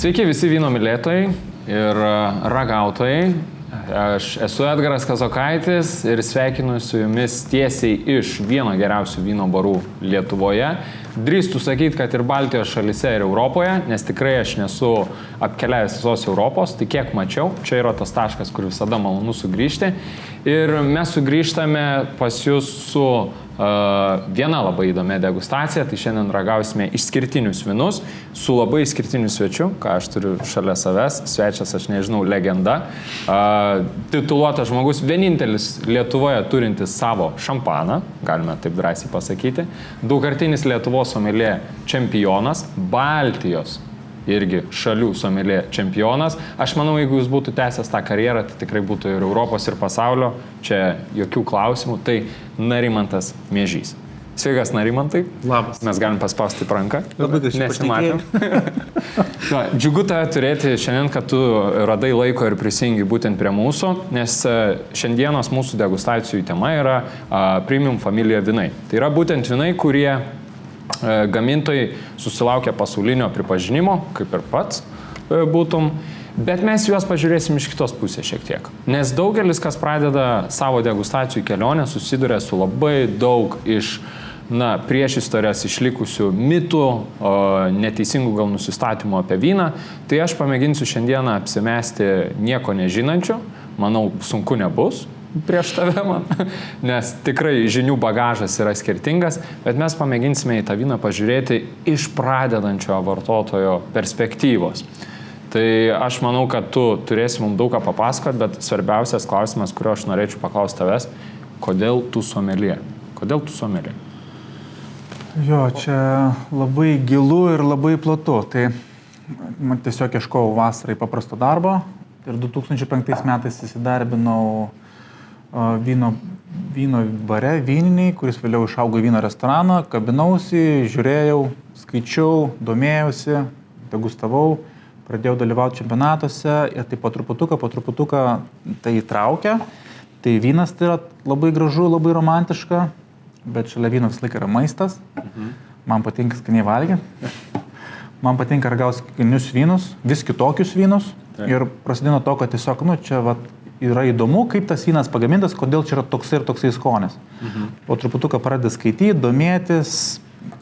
Sveiki visi vyno mylėtojai ir ragautojai. Aš esu Edgaras Kazokaitis ir sveikinu su jumis tiesiai iš vieno geriausių vyno barų Lietuvoje. Drįstu sakyti, kad ir Baltijos šalyse, ir Europoje, nes tikrai aš nesu apkeliavęs visos Europos, tai kiek mačiau, čia yra tas taškas, kur visada malonu sugrįžti. Ir mes sugrįžtame pas jūs su viena labai įdomia degustacija, tai šiandien ragausime išskirtinius vynus su labai išskirtiniu svečiu, ką aš turiu šalia savęs, svečias, aš nežinau, legenda, tituluotas žmogus, vienintelis Lietuvoje turintis savo šampaną, galime taip drąsiai pasakyti, daugkartinis Lietuvos someljė čempionas, Baltijos irgi šalių someljė čempionas. Aš manau, jeigu jūs būtų tęsęs tą karjerą, tai tikrai būtų ir Europos, ir pasaulio, čia jokių klausimų, tai Narimantas Miežys. Sveikas, Narimantai. Labas. Mes galim paspausti ranką. Labai gražiai nesimatėm. Džiugu tave turėti šiandien, kad tu radai laiko ir prisijungi būtent prie mūsų, nes šiandienos mūsų degustacijų tema yra Premium Familia vynai. Tai yra būtent vynai, kurie gamintojai susilaukia pasaulinio pripažinimo, kaip ir pats būtum, bet mes juos pažiūrėsim iš kitos pusės šiek tiek. Nes daugelis, kas pradeda savo degustacijų kelionę, susiduria su labai daug iš prieš istorijas išlikusių mitų, neteisingų gal nusistatymų apie vyną. Tai aš pamėginsiu šiandieną apsimesti nieko nežinančiu, manau, sunku nebus prieš tave man, nes tikrai žinių bagažas yra skirtingas, bet mes pamėginsime į tą vyną pažiūrėti iš pradedančio vartotojo perspektyvos. Tai aš manau, kad tu turėsi mums daug ką papasakoti, bet svarbiausias klausimas, kurio aš norėčiau paklausti tavęs, kodėl tu someljė? Kodėl tu someljė? Jo, čia labai gilu ir labai platu. Tai man tiesiog ieškojau vasarai paprasto darbo ir 2005 metais įsidarbinau vyno bare, vyniniai, kuris vėliau išaugo vyno restoraną, kabinausi, žiūrėjau, skaičiau, domėjausi, degustavau, pradėjau dalyvauti čempionatuose ir tai po truputuką tai įtraukia. Tai vynas tai yra labai gražu, labai romantiška, bet šalia vyno visą laiką yra maistas. Man patinka skaniai valgyti. Man patinka ragauti skanius vynus, vis kitokius vynus. Ir prasidėjo to, kad tiesiog, čia yra įdomu, kaip tas vynas pagamintas, kodėl čia yra toksai ir toksai skonis. Po truputuką pradedi skaityti, domėtis,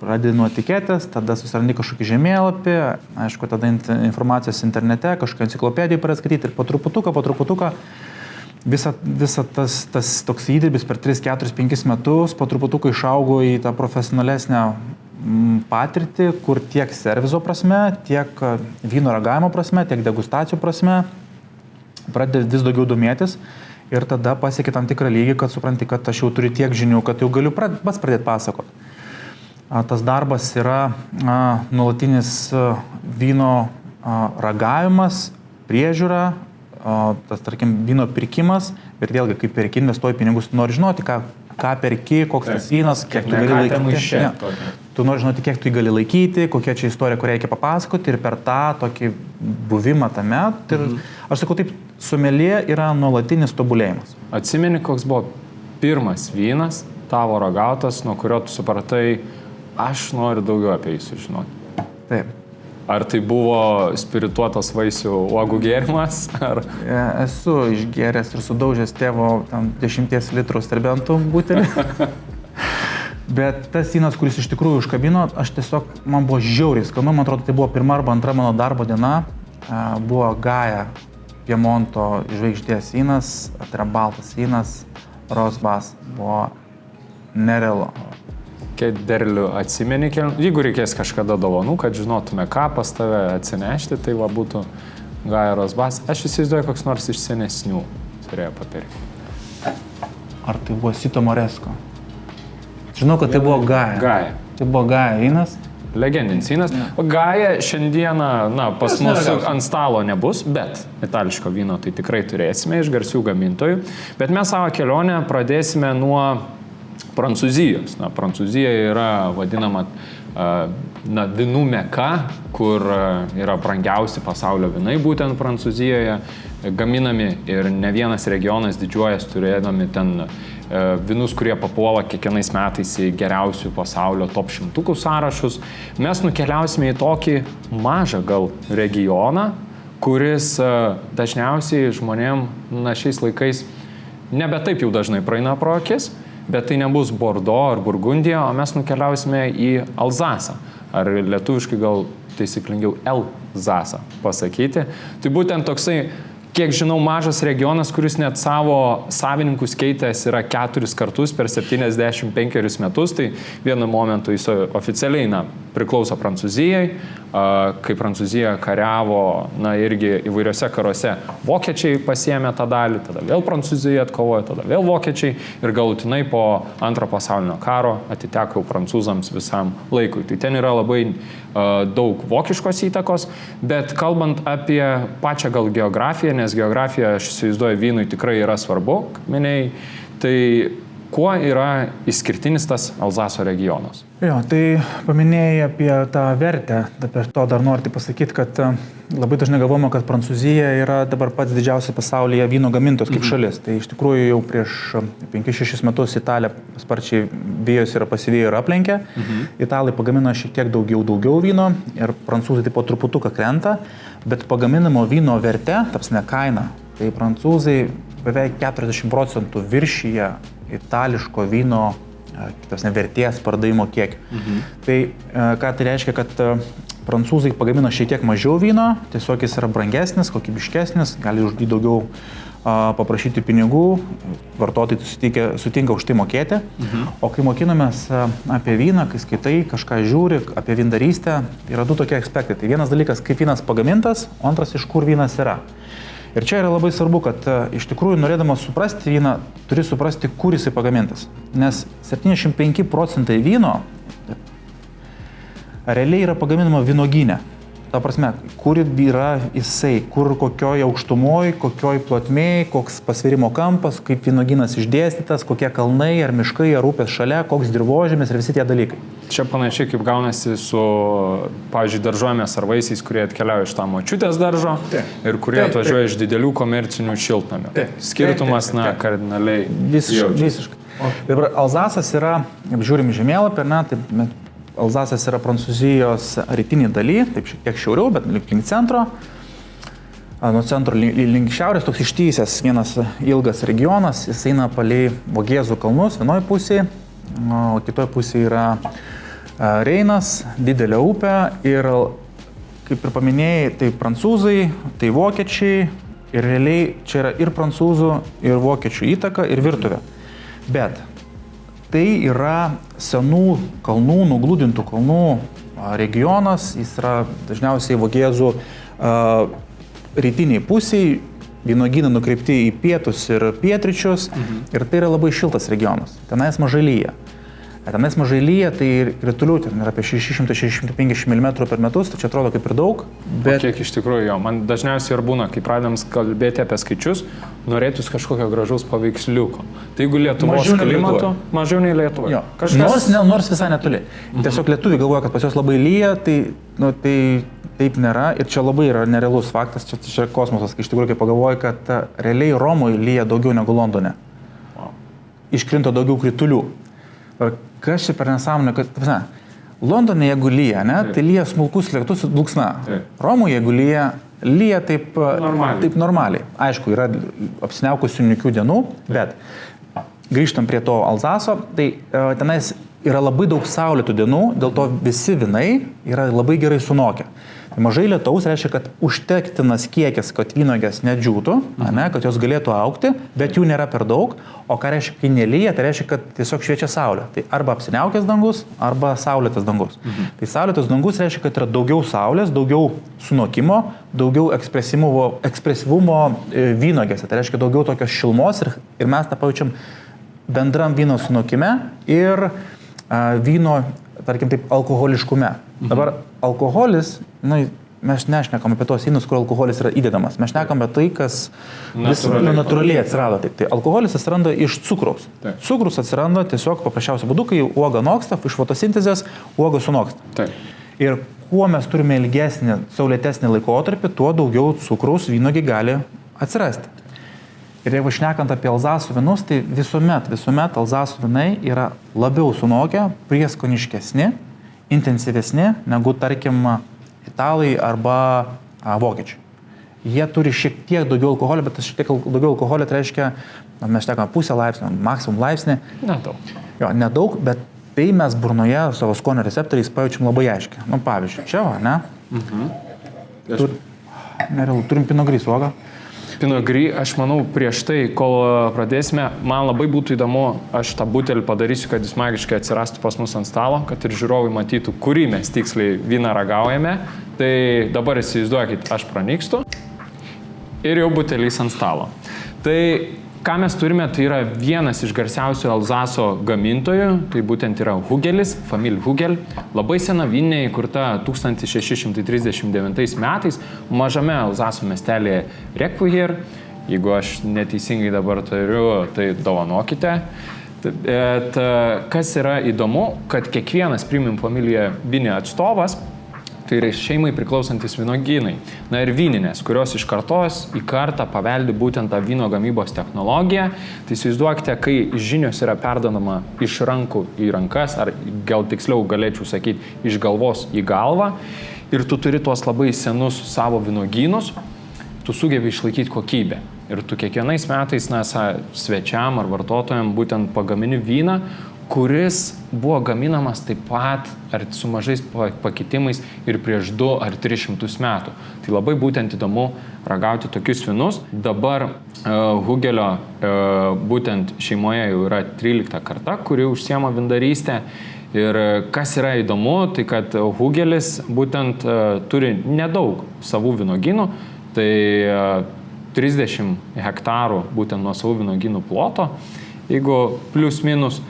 pradedi nuo etiketės, tada susirandi kažkokį žemėlapį, aišku, tada informacijos internete, kažkokią enciklopediją pradedi skaityti ir po truputuką visa tas toks įdirbis per 3, 4, 5 metus po truputuką išaugo į tą profesionalesnę patirtį, kur tiek servizo prasme, tiek vyno ragavimo prasme, tiek degustacijų prasme pradedi vis daugiau domėtis ir tada pasieki tam tikrą lygį, kad supranti, kad aš jau turiu tiek žinių, kad jau galiu pats pradėti pasakoti. Tas darbas yra nuolatinis vyno ragavimas, priežiūra, tas, tarkim, vyno pirkimas, bet vėlgi, kaip perki, investuoji pinigus, tu nori žinoti, ką perki, koks tas vynas, kiek tu gali laikyti. Tu nori žinoti, kiek tu jį gali laikyti, kokia čia istorija, kurią reikia papasakoti ir per tą tokį buvimą tame. Ir aš sakau taip, someljė yra nuolatinis tobulėjimas. Atsimeni, koks buvo pirmas vynas tavo ragautas, nuo kurio tu supratai, aš noriu daugiau apie jį sužinoti? Taip. Ar tai buvo spirituotas vaisių uogų gėrimas? Ar... Esu išgėręs ir sudaužęs tėvo 10 litrų sterbentų butelį. Bet tas vynas, kuris iš tikrųjų užkabino, man buvo žiauriai skanu, man atrodo, tai buvo pirma arba antra mano darbo diena, buvo Gaja Piemonto žvaigždės vynas, tai yra baltas vynas, Rosbas, buvo nerealu. Kiek derlių atsimeni, jeigu reikės kažkada dovanų, kad žinotume, ką pas tave atsinešti, tai būtų Gaja Rosbas. Aš įsivaizduoju, koks nors iš senesnių turėjo papirkti. Ar tai buvo Sito Moresko? Žinau, kad tai buvo Gaja. Tai buvo Gaja vynas. Legendinis vynas. Gaja šiandieną, pas mus ant stalo nebus, bet itališko vyno tai tikrai turėsime iš garsių gamintojų. Bet mes savo kelionę pradėsime nuo Prancūzijos. Prancūzija yra vadinama vynų meka, kur yra brangiausi pasaulio vynai būtent Prancūzijoje gaminami ir ne vienas regionas didžiuojas turėdami ten vynus, kurie papuola kiekvienais metais į geriausių pasaulio top 100 sąrašus. Mes nukeliausime į tokį mažą gal regioną, kuris dažniausiai žmonėm šiais laikais nebe taip jau dažnai praeina pro akis, bet tai nebus Bordeaux ar Burgundija, o mes nukeliausime į Alzasą. Ar lietuviškai gal taisyklingiau Elzasą pasakyti. Tai būtent toksai, kiek žinau, mažas regionas, kuris net savo savininkus keitęs yra 4 kartus per 75 metus, tai vienu momentu jis oficialiai priklauso Prancūzijai, kai Prancūzija kariavo, irgi įvairiose karuose vokiečiai pasiėmė tą dalį, tada vėl Prancūzija atkovojo, tada vėl vokiečiai ir galutinai po Antro pasaulinio karo atiteko prancūzams visam laikui. Tai ten yra labai daug vokiškos įtakos, bet kalbant apie pačią gal geografiją, nes geografija, aš įsivaizduoju, vynui tikrai yra svarbu, kaip minėjai, tai kuo yra išskirtinis tas Alzaso regionas? Jo, tai paminėjai apie tą vertę, apie to dar noriu pasakyti, kad labai dažnai galvojama, kad Prancūzija yra dabar pats didžiausias pasaulyje vyno gamintos kaip šalis. Tai iš tikrųjų jau prieš 5-6 metus Italija sparčiai vijosi ir pasivėjo ir aplenkė. Italai pagamino šiek tiek daugiau vyno ir prancūzai taip po truputuką krenta, bet pagaminamo vyno verte, tapsime kaina, tai prancūzai beveik 40% viršyje itališko vyno vertės pardavimo kiekį. Tai ką tai reiškia, kad prancūzai pagamino šiek tiek mažiau vyno, tiesiog jis yra brangesnis, kokybiškesnis, gali už jį daugiau paprašyti pinigų, vartotojai sutinka už tai mokėti. O kai mokinomės apie vyną, kai skaitai, kažką žiūri, apie vyndarystę, yra 2 tokie aspektai. Tai vienas dalykas, kaip vynas pagamintas, o antras, iš kur vynas yra. Ir čia yra labai svarbu, kad iš tikrųjų norėdamas suprasti vyną, turi suprasti, kur jisai pagamintas. Nes 75% vyno realiai yra pagaminama vynogyne. Ta prasme, kur yra jisai, kur kokioj aukštumoj, kokioj plotmėj, koks pasvėrimo kampas, kaip vynogynas išdėstytas, kokie kalnai, ar miškai, ar upės šalia, koks dirvožėmis ir visi tie dalykai. Čia panašiai kaip gaunasi su, pavyzdžiui, daržovėmis ar vaisiais, kurie atkeliauja iš tą močiutės daržo ir kurie atvažiuoja iš didelių komercinių šiltnamių. Skirtumas, kardinaliai. Visiškai. Dabar Alzasas yra, žiūrim žemėlapį, tai Alzasas yra Prancūzijos rytinį daly, taip šiek tiek šiauriau, bet link centro. Nuo centro link šiaurės toks ištysęs vienas ilgas regionas, jis eina palei Vogėzų kalnus vienoje pusėje, o kitoje pusėje yra Reinas, didelė upė ir, kaip ir paminėjai, tai prancūzai, tai vokiečiai ir realiai čia yra ir prancūzų, ir vokiečių įtaka, ir virtuvė. Bet tai yra senų kalnų, nuglūdintų kalnų regionas, jis yra dažniausiai Vogėzų rytiniai pusiai, vynogynai nukreipti į pietus ir pietryčius ir tai yra labai šiltas regionas. Tenais mažai lyja. Tenais mažai lyja, tai kritulių ten yra apie 600-650 mm per metus, tai čia atrodo kaip ir daug. Bet kiek iš tikrųjų jo, man dažniausiai ir būna, kai pradedam kalbėti apie skaičius, norėtųs kažkokio gražaus paveiksliuko. Tai jeigu Lietuvos klimato, mažiau nei Lietuvoje. Nors visai netoli. Tiesiog lietuviai galvoja, kad pas juos labai lyja, tai taip nėra ir čia labai yra nerealus faktas, čia kosmosas, kai iš tikrųjų kai pagalvoju, kad realiai Romoje lyja daugiau negu Londone. Iškrinto daugiau kritulių. Kas čia per nesąmonę, kad Londone jeigu lyja, tai lyja smulkus lietus dulksna. Romoje jeigu lyja taip normaliai. Aišku, yra apsiniaukusių niūkių dienų, bet grįžtam prie to Alzaso, tai tenais yra labai daug saulėtų dienų, dėl to visi vynai yra labai gerai sunokę. Mažai lietaus reiškia, kad užtektinas kiekis, kad vynuogės nedžiūtų, kad jos galėtų augti, bet jų nėra per daug. O ką reiškia, kai nelyja, tai reiškia, kad tiesiog šviečia saulė. Tai arba apsiniaukęs dangus, arba saulėtas dangus. Tai saulėtas dangus reiškia, kad yra daugiau saulės, daugiau sunokimo, daugiau ekspresyvumo vynuogėse. Tai reiškia daugiau tokios šilmos ir mes tą pajaučiam bendram vyno sunokime ir vyno, tarkim taip, alkoholiškume. Dabar alkoholis, mes nešnekam apie tos vynus, kur alkoholis yra įdedamas. Mes šnekam apie tai, kas natūraliai atsirado. Tai alkoholis atsiranda iš cukraus. Taip. Cukrus atsiranda tiesiog paprasčiausiu būdu, kai uoga noksta, iš fotosintezės uoga sunoksta. Taip. Ir kuo mes turime ilgesnį, saulėtesnį laikotarpį, tuo daugiau cukraus vynogi gali atsirasti. Ir jeigu šnekant apie Alzasų vynus, tai visuomet Alzasų vynai yra labiau sunokę, prieskoniškesni, intensyvesni negu, tarkim, italai arba vokiečiai. Jie turi šiek tiek daugiau alkoholio, bet šiek tiek daugiau alkoholio tai reiškia, mes šnekame pusę laipsnio, maksimum laipsnį. Nedaug. Jo, nedaug, bet tai mes burnoje savo skonio receptoriais pajaučiam labai aiškiai. Nu, pavyzdžiui, čia va, ne? Turim Pinot Gris uogą. Pinot Gris, aš manau, prieš tai, kol pradėsime, man labai būtų įdomu, aš tą butelį padarysiu, kad jis magiškai atsirastų pas mus ant stalo, kad ir žiūrovai matytų, kurį mes tiksliai vyną ragaujame. Tai dabar įsivaizduokit, aš pranykstu ir jau butelis ant stalo. Tai ką mes turime, tai yra vienas iš garsiausių Alzaso gamintojų, tai būtent yra Hugelis, Famille Hugel. Labai sena vyninė, įkurta 1639 metais mažame Alzaso miestelėje Requehier. Jeigu aš neteisingai dabar turiu, tai dovanokite. Bet kas yra įdomu, kad kiekvienas Premium Familia vinė atstovas, tai yra šeimai priklausantis vynogynai. Na ir vyninės, kurios iš kartos į kartą paveldi būtent tą vyno gamybos technologiją. Tai įsivaizduokite, kai žinios yra perdodama iš rankų į rankas, ar gal tiksliau galėčiau sakyti, iš galvos į galvą, ir tu turi tuos labai senus savo vynogynus, tu sugebi išlaikyti kokybę. Ir tu kiekvienais metais, svečiam ar vartotojam būtent pagamini vyną, kuris buvo gaminamas taip pat ar su mažais pakitimais ir prieš 2 ar 300 metų. Tai labai būtent įdomu ragauti tokius vynus. Dabar Hugelio būtent šeimoje jau yra 13 karta, kuri užsiema vyndarystę. Ir kas yra įdomu, tai kad Hugelis būtent turi nedaug savų vynogynų, tai 30 hektarų būtent nuo savų vynogynų ploto, jeigu plius minus,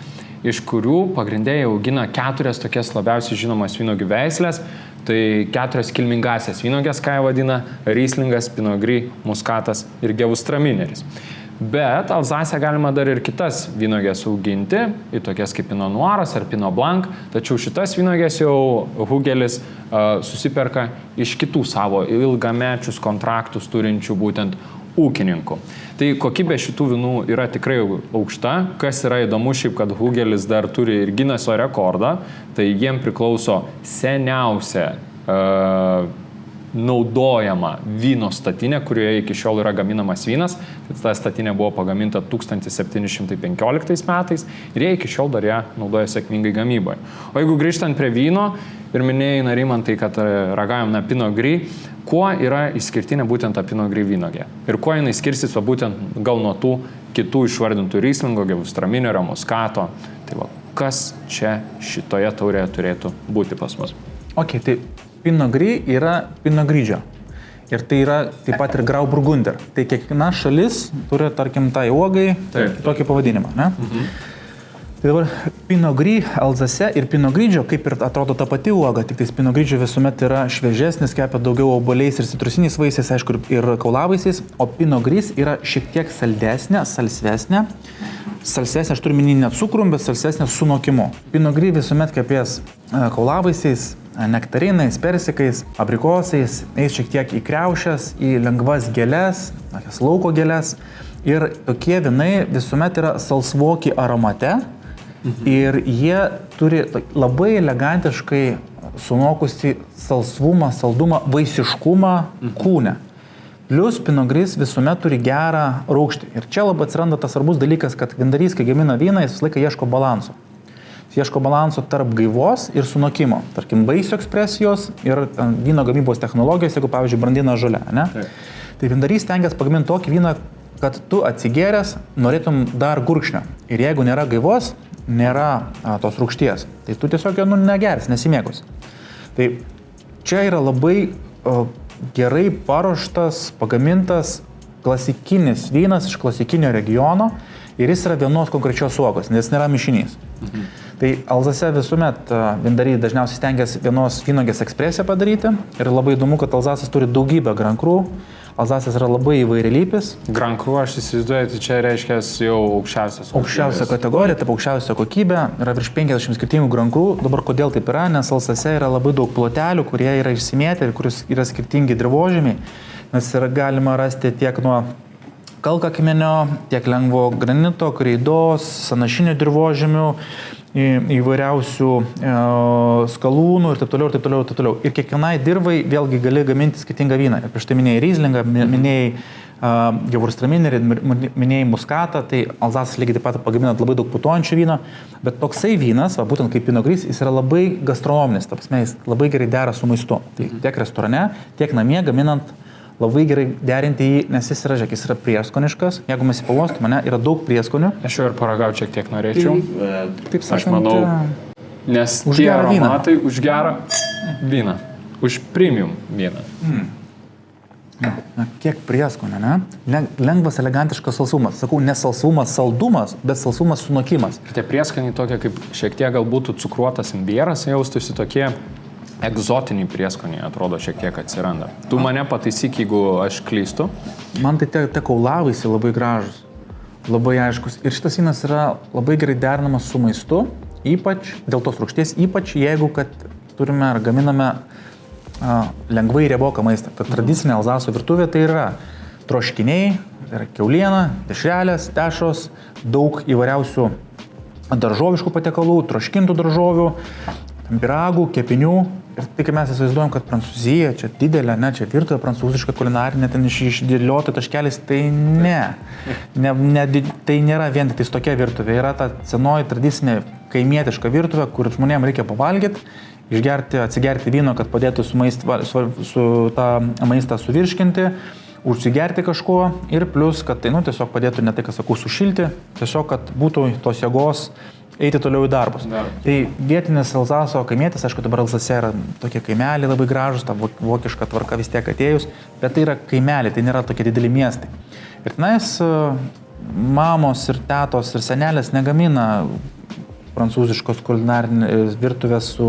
iš kurių pagrindė augina 4 tokias labiausiai žinomas vynogių veislės, tai 4 kilmingasias vynogės, ką jie vadina, Rieslingas, Pinot Gris, Muskatas ir Gewürztramineris. Bet Alzase galima dar ir kitas vynogės auginti, į tokias kaip Pinot Noiras ar Pinot Blanc, tačiau šitas vynogės jau Hugelis susiperka iš kitų savo ilgamečius kontraktus turinčių būtent ūkininkų. Tai kokybė šitų vynų yra tikrai aukšta. Kas yra įdomu šiaip, kad Hugelis dar turi ir Guinnesso rekordą, tai jiem priklauso seniausia naudojama vyno statinė, kurioje iki šiol yra gaminamas vynas. Ta statinė buvo pagaminta 1715 metais ir jie iki šiol dar ją naudoja sėkmingai gamyboje. O jeigu grįžtant prie vyno, ir minėjai Narimantai, kad ragavome Pinot Gris, kuo yra išskirtinė būtent ta Pinot Gris vynogė? Ir kuo jinai skirsis būtent gal nuo tų kitų išvardintų Rieslingo, Gewürztraminerio, Muskato? Tai va, kas čia šitoje taurėje turėtų būti pas mus? Ok, tai Pinot Gris yra Pinot Grigio. Ir tai yra taip pat ir Grauburgunder. Tai kiekviena šalis turi, tarkim, tai uogai tokį pavadinimą, ne? Tai dabar Pinot Gris Alzase ir Pinot Grigio, kaip ir atrodo ta pati uoga, tik tais Pinot Grigio visuomet yra šviežesnis, kvepia daugiau obuoliais ir citrusiniais vaisiais, aišku, ir kaulavaisiais, o Pinot Gris yra šiek tiek saldesnė, salsvesnė. Salsesnė, aš turiu minį ne cukrum, bet salsesnė su nokimu. Pinot Gris visuomet kvepės kaulavaisiais, nektarinais, persikais, abrikosais, eis šiek tiek į kriaušes, į lengvas gėles, lauko gėles. Ir tokie vynai visuomet yra salsvoki aromate. Ir jie turi labai elegantiškai sunokusi salsvumą, saldumą, vaisiškumą kūne. Plius Pinot Gris visuomet turi gerą rūgštį. Ir čia labai atsiranda tas svarbus dalykas, kad vyndarys, kai gamina vyną, jis visą laiką ieško balanso. Jis ieško balanso tarp gaivos ir sunokimo. Tarkim, vaisių ekspresijos ir vyno gamybos technologijos, jeigu, pavyzdžiui, brandina žolę, ne? Tai vyndarys stengiasi pagaminti tokį vyną, kad tu atsigėręs norėtum dar gurkšnio. Ir jeigu nėra gaivos, nėra tos rūgšties, tai tu tiesiog jo negeris, nesimėgus. Tai čia yra labai gerai paruoštas, pagamintas klasikinis vynas iš klasikinio regiono ir jis yra vienos konkrečios uogos, nes nėra mišinys. Tai Alzase visuomet vyndariai dažniausiai stengiasi vienos vynogės ekspresiją padaryti ir labai įdomu, kad Alzasas turi daugybę Grand Cru. Alzasas yra labai įvairialypis. Grand Cru, aš įsivaizduoju, tai čia reiškia jau aukščiausia kategorija, taip aukščiausia kokybė, yra virš 50 skirtingų Grand Cru. Dabar kodėl taip yra, nes Alzase yra labai daug plotelių, kurie yra išsimėtę ir kuris yra skirtingi dirvožemiai, nes yra galima rasti tiek nuo kalkakmenio, tiek lengvo granito, kreidos, sanašinių dirvožemių, įvairiausių skalūnų ir taip toliau, ir taip toliau, ir taip toliau. Ir kiekvienai dirvai vėlgi gali gaminti skirtingą vyną. Ir prieš tai minėjai Rieslingą, minėjai Gewürztraminer, minėjai Muskatą, tai Alzasas lygiai taip pat pagaminat labai daug putojančių vyno, bet toksai vynas, būtent kaip Pinot Gris, jis yra labai gastronominis, ta prasme, jis labai gerai dera su maistu. Tai tiek restorane, tiek namie gaminant labai gerai derinti jį, nes jis yra, jis yra prieskoniškas. Jeigu mes įpavostume, yra daug prieskonių. Aš jau ir paragauti šiek tiek norėčiau. Taip sakant, aš manau, nes tie aromatai už gerą vyną, už premium vyną. Kiek prieskonio, ne? Lengvas, elegantiškas salsumas. Sakau, ne salsumas, saldumas, bet salsumas sunokimas. Ir tie prieskoniai tokie, kaip šiek tiek galbūt cukruotas imbieras, jaustųsi tokie egzotiniai prieskoniai, atrodo, šiek tiek atsiranda. Tu mane pataisyk, jeigu aš klystu. Man tai tie kaulavaisi labai gražus, labai aiškus. Ir šitas vynas yra labai gerai derinamas su maistu, ypač dėl tos rūgšties, ypač jeigu, kad turime ar gaminame lengvai rieboką maistą. Ta tradicinė Alzaso virtuvė tai yra troškiniai, tai yra kiauliena, dešrelės, tešos, daug įvairiausių daržoviškų patiekalų, troškintų daržovių, pyragų, kepinių. Ir tai, kai mes įsivaizduojam, kad Prancūzija, čia didelė, čia virtuvė prancūziška kulinarinė, ten išdėliota taškelis, tai tai nėra vien tik tokia virtuvė. Yra ta senoji tradicinė kaimietiška virtuvė, kur žmonėms reikia pavalgyti, atsigerti vyno, kad padėtų su tą maistą suvirškinti, užsigerti kažkuo ir plus, kad tai tiesiog padėtų ne tai, kas sakau, sušilti, tiesiog, kad būtų tos jėgos eiti toliau į darbus. Tai vietinis Alzaso kaimietis, aišku, dabar Alzase yra tokie kaimeliai labai gražus, ta vokiška tvarka vis tiek atėjus, bet tai yra kaimeliai, tai nėra tokie dideli miestai. Ir tenais mamos ir tetos ir senelės negamina prancūziškos kulinarinės virtuvės su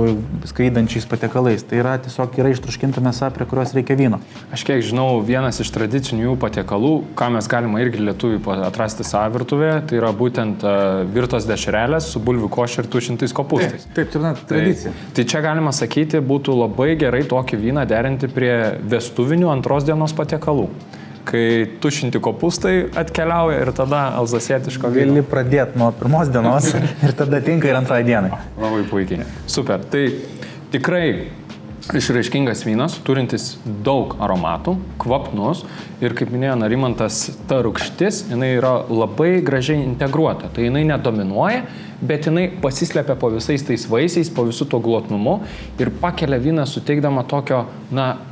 skraidančiais patiekalais. Tai yra tiesiog yra ištroškinta mėsa, prie kurios reikia vyno. Aš kiek žinau, vienas iš tradicinių jų patiekalų, ką mes galima irgi lietuviui atrasti savo virtuvėje, tai yra būtent virtos dešrelės su bulvių koše ir tušintais kopūstais. Taip, tai yra tradicija. Tai čia galima sakyti, būtų labai gerai tokį vyną derinti prie vestuvinių antros dienos patiekalų. Kai tušinti kopūstai atkeliauja ir tada alzasietiško vyno. Gali pradėti nuo pirmos dienos ir tada tinka ir antrai dienai. Labai puikiai. Super. Tai tikrai išraiškingas vynas, turintis daug aromatų, kvapnus ir, kaip minėjo Narimantas, ta rūgštis, jinai yra labai gražiai integruota. Tai jinai nedominuoja, bet jinai pasislepia po visais tais vaisiais, po visų to glotnumu ir pakelia vyną suteikdama tokio,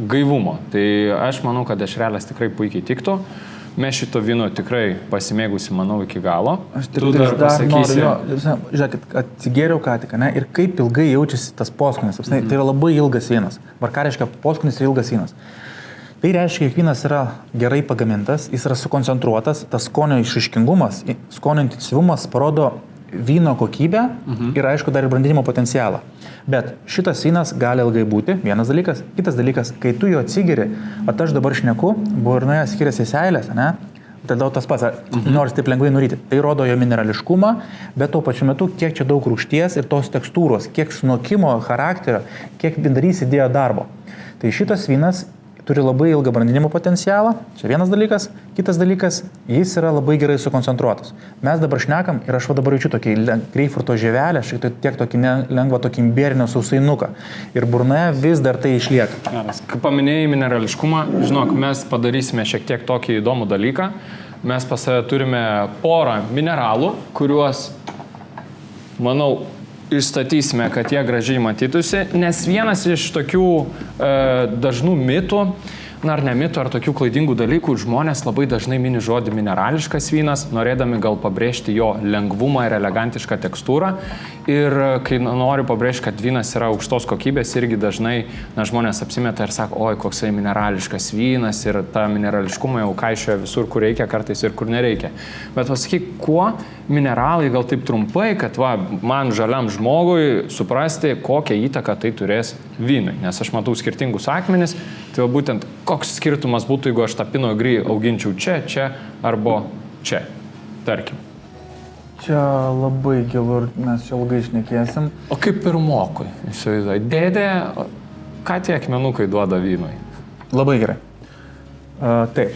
gaivumo. Tai aš manau, kad dešrelės tikrai puikiai tiktų. Mes šito vyno tikrai pasimėgusi, manau, iki galo. Aš dar pasakysiu. Žiūrėkit, atsigėriau ką tik, ir kaip ilgai jaučiasi tas poskonis. Tai yra labai ilgas vynas. Ką reiškia poskonis ir ilgas vynas? Tai reiškia, kad vynas yra gerai pagamintas, jis yra sukoncentruotas, tas skonio išraiškingumas, skonio intensyvumas parodo vyno kokybę ir, aišku, dar ir brandinimo potencialą. Bet šitas vynas gali ilgai būti, vienas dalykas. Kitas dalykas, kai tu jo atsigeri, aš dabar šneku, burnoje skiriasi seilės, tada tas pats, nors taip lengvai nuryti. Tai rodo jo minerališkumą, bet tuo pačiu metu, kiek čia daug rūgšties ir tos tekstūros, kiek sunokimo charakterio, kiek vindarys įdėjo darbo. Tai šitas vynas turi labai ilgą brandinimo potencialą, čia vienas dalykas. Kitas dalykas, jis yra labai gerai sukoncentruotas. Mes dabar šnekam ir aš dabar jaučiu tokį greipfruto žievelę, šiek tiek tokį lengvą tokį imberinio sausainuką. Ir burnoje vis dar tai išlieka. Kai paminėjai minerališkumą, žinok, mes padarysime šiek tiek tokį įdomų dalyką. Mes pas save turime porą mineralų, kuriuos, manau, išstatysime, kad jie gražiai matytųsi, nes vienas iš tokių dažnų mitų ar ne mitų, ar tokių klaidingų dalykų, žmonės labai dažnai mini žodį minerališkas vynas, norėdami gal pabrėžti jo lengvumą ir elegantišką tekstūrą. Ir kai noriu pabrėžti, kad vynas yra aukštos kokybės, irgi dažnai žmonės apsimeta ir sako, oi, koksai minerališkas vynas ir tą minerališkumą jau kaišioja visur, kur reikia, kartais ir kur nereikia. Bet pasakyk, kuo mineralai, gal taip trumpai, kad man žaliam žmogui suprasti, kokią įtaką tai turės vynui. Nes aš matau skirtingus akmenis, tai būtent koks skirtumas būtų, jeigu aš tą Pinot Gris auginčiau čia arba čia, tarkim. Čia labai gilu ir mes čia ilgai šnekėsim. O kaip pirmokui, įsivaizduoju, dėdė, ką tie akmenukai duoda vynui? Labai gerai. Taip.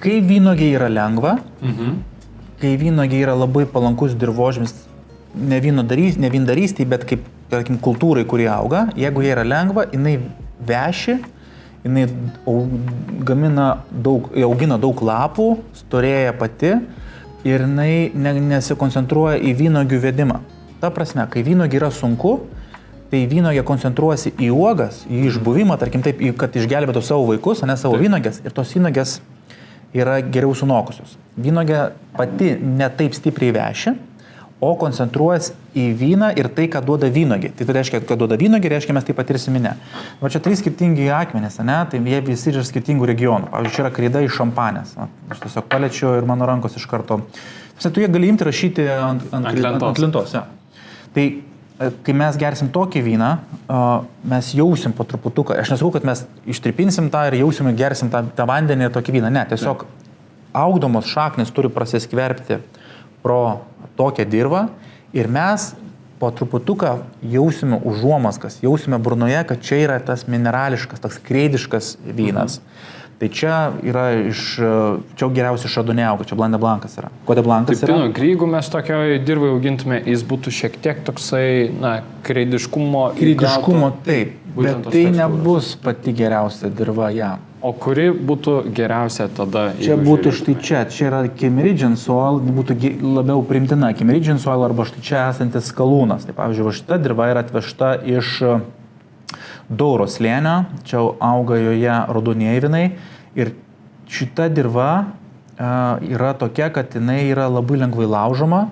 Kai vynuogė yra lengva, kai vynuogė yra labai palankus dirvožemis, ne vyndarystėje, bet kaip, tarkim, kultūrai, kurie auga, jeigu jie yra lengva, jinai veši, jinai augina daug lapų, storėja pati ir jinai nesikoncentruoja į vynuogių vedimą. Ta prasme, kai vynuogė yra sunku, tai vynuogė koncentruojasi į uogas, į išbuvimą, tarkim taip, kad išgelbėtų savo vaikus, o ne savo vynuogės, ir tos vynuogės yra geriau sunokusios. Vynuogė pati ne taip stipriai veši, o koncentruojas į vyną ir tai, ką duoda vynuogė. Tai reiškia, kad duoda vynuogė, reiškia, mes tai patirsim ne. Va čia 3 skirtingi akmenys, ne? Tai jie visi yra skirtingų regionų. Pavyzdžiui, čia yra kreida iš šampanės. Aš tiesiog paliečiu ir mano rankos iš karto. Tu jie gali imti rašyti ant lentos. Ja. Tai kai mes gersim tokį vyną, mes jausim po truputuką. Aš nesakau, kad mes ištripinsim tą ir jausim ir gersim tą vandenį ir tokį vyną. Ne, tiesiog augdomos šaknis turi prasiskverbti pro tokią dirvą ir mes po truputuką jausime užuomaskas, jausime burnoje, kad čia yra tas minerališkas, toks kreidiškas vynas. Tai čia yra čia geriausia šardonė auga, čia Blanc de Blancas yra. Ko de Blancas yra? Taip, jeigu mes tokioj dirvai augintume, jis būtų šiek tiek toksai, kreidiškumo. Kreidiškumo, taip, bet tai nebus pati geriausia dirva jam. O kuri būtų geriausia tada? Čia būtų štai čia yra Kimmeridgian soil, būtų labiau primtina Kimmeridgian soil arba štai čia esantis skalūnas. Tai pavyzdžiui, šita dirva yra atvežta iš Douro slėnio, čia auga joje raudonieji vynai ir šita dirva yra tokia, kad jinai yra labai lengvai laužoma.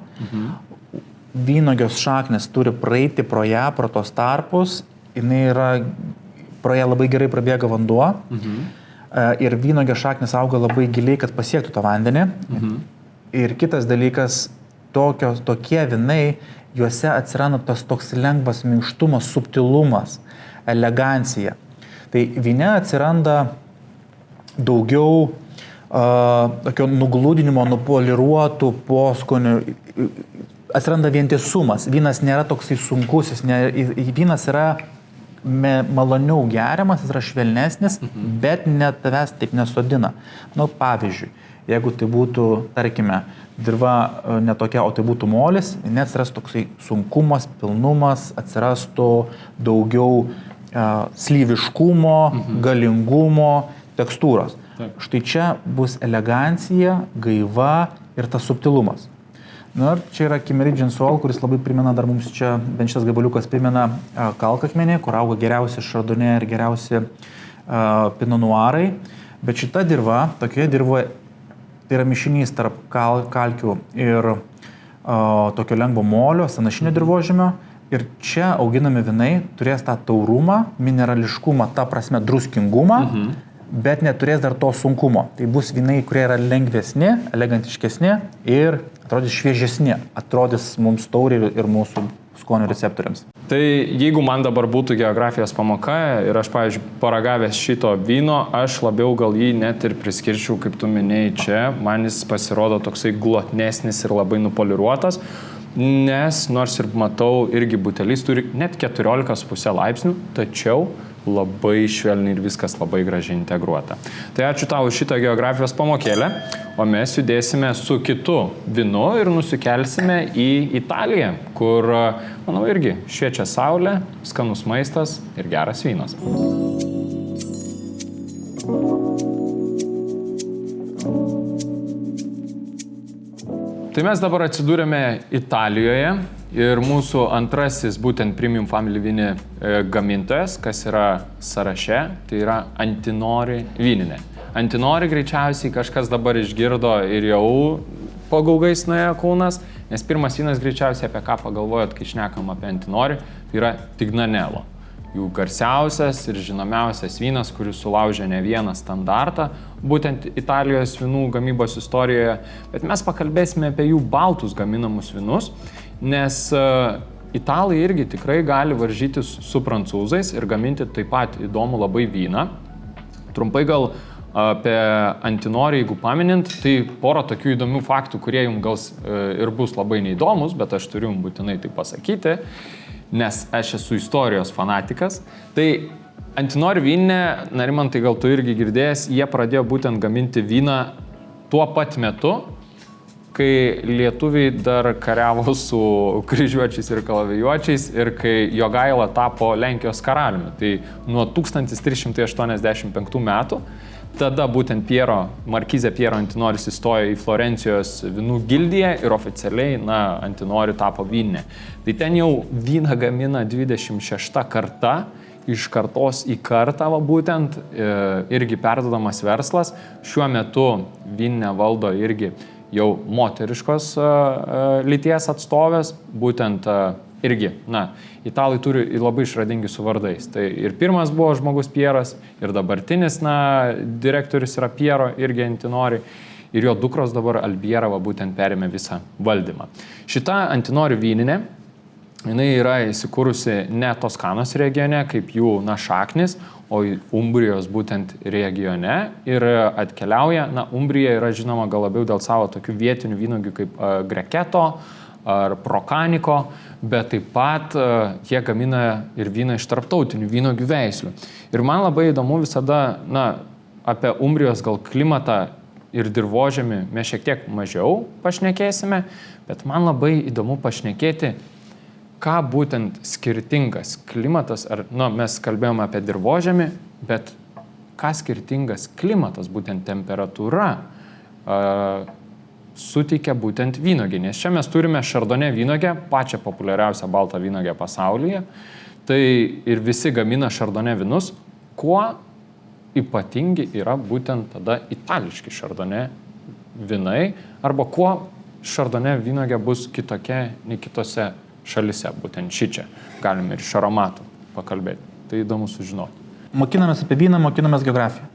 Vynuogės šaknis turi praeiti pro ją, pro tos tarpus, jinai yra, pro ją labai gerai prabėga vanduo. Ir vynuogės šaknis auga labai giliai, kad pasiektų tą vandenį. Ir kitas dalykas, tokie vynai, juose atsiranda tas toks lengvas minkštumas, subtilumas, elegancija. Tai vyne atsiranda daugiau tokio nuglūdinimo, nupoliruotų poskonių, atsiranda vientisumas. Vynas nėra toksai sunkus, vynas yra maloniau geriamas, jis yra švelnesnis, bet net tavęs taip nesodina. Pavyzdžiui, jeigu tai būtų, tarkime, dirva netokia, o tai būtų molis, neatsiras toksai sunkumas, pilnumas, atsirastų daugiau slyviškumo, galingumo, tekstūros. Štai čia bus elegancija, gaiva ir tas subtilumas. Ir čia yra Kimmeridgian soil, kuris labai primena dar mums čia, bent šitas gabaliukas primena kalkakmenį, kur auga geriausi šardonė ir geriausi pinot noirai. Bet šita dirva, tokioje dirvoje, tai yra mišinys tarp kalkių ir tokio lengvo molio, sanašinio dirvožemio. Ir čia auginami vynai turės tą taurumą, minerališkumą, tą prasme druskingumą, bet neturės dar to sunkumo. Tai bus vynai, kurie yra lengvesni, elegantiškesni ir atrodys šviežesni, atrodys mums tauriai ir mūsų skonio receptoriams. Tai jeigu man dabar būtų geografijos pamoka ir aš, pavyzdžiui, paragavęs šito vyno, aš labiau gal jį net ir priskirčiau, kaip tu minėjai čia, man jis pasirodo toksai glotnesnis ir labai nupoliruotas, nes nors ir matau, irgi butelis turi net 14,5 laipsnių, tačiau labai švelniai ir viskas labai gražiai integruota. Tai ačiū tau už šitą geografijos pamokėlę, o mes judėsime su kitu vynu ir nusikelsime į Italiją, kur, manau, irgi šviečia saulė, skanus maistas ir geras vynas. Tai mes dabar atsidūrėme Italijoje ir mūsų antrasis būtent Premium Family Vini gamintojas, kas yra sąraše, tai yra Antinori vyninė. Antinori greičiausiai kažkas dabar išgirdo ir jau pagaugais nuėjo kūnas, nes pirmas vynas greičiausiai apie ką pagalvojot, kai šnekam apie Antinori, tai yra Tignanello. Jų garsiausias ir žinomiausias vynas, kuris sulaužė ne vieną standartą, būtent Italijos vynų gamybos istorijoje, bet mes pakalbėsime apie jų baltus gaminamus vynus, nes italai irgi tikrai gali varžytis su prancūzais ir gaminti taip pat įdomų labai vyną. Trumpai gal apie Antinori, jeigu paminint, tai porą tokių įdomių faktų, kurie jums gal ir bus labai neįdomus, bet aš turiu jums būtinai tai pasakyti, nes aš esu istorijos fanatikas. Tai Antinori vyninė, Narimantai, gal tu irgi girdėjęs, jie pradėjo būtent gaminti vyną tuo pat metu, kai lietuviai dar kariavo su kryžiuočiais ir kalavijuočiais ir kai Jogaila tapo Lenkijos karaliumi. Tai nuo 1385 metų, tada būtent markizė Piero Antinoris įstojo į Florencijos vynų gildiją ir oficialiai, Antinori tapo vyninė. Tai ten jau vyną gamina 26 karta, iš kartos į kartą, būtent, irgi perduodamas verslas. Šiuo metu vyninę valdo irgi jau moteriškos lyties atstovės, būtent irgi, italai turi labai išradingi su vardais. Tai ir pirmas buvo žmogus Pieras, ir dabartinis, direktorius yra Piero, irgi Antinori, ir jo dukros dabar Albiera būtent perėmė visą valdymą. Šita Antinori vyninė, jinai yra įsikūrusi ne Toskanos regione, kaip jų šaknis, o Umbrijos būtent regione ir atkeliauja, Umbrija yra žinoma gal labiau dėl savo tokių vietinių vynuogių kaip Greketo ar Prokaniko, bet taip pat jie gamina ir vyną iš tarptautinių vynuogių veislių. Ir man labai įdomu visada, apie Umbrijos gal klimatą ir dirvožemį mes šiek tiek mažiau pašnekėsime, bet man labai įdomu pašnekėti, ką būtent skirtingas klimatas, mes kalbėjome apie dirvožemį, bet ką skirtingas klimatas, būtent temperatūra, suteikia būtent vynuogė. Nes čia mes turime Chardonnay vynuogę, pačią populiariausią baltą vynuogę pasaulyje. Tai ir visi gamina Chardonnay vynus. Kuo ypatingi yra būtent tada itališki Chardonnay vynai, arba kuo Chardonnay vynuogė bus kitokia nei kitose šalise, būtent šičia. Galime ir iš aromatų pakalbėti. Tai įdomu sužinoti. Mokinamės apie vyną, mokinamės geografiją.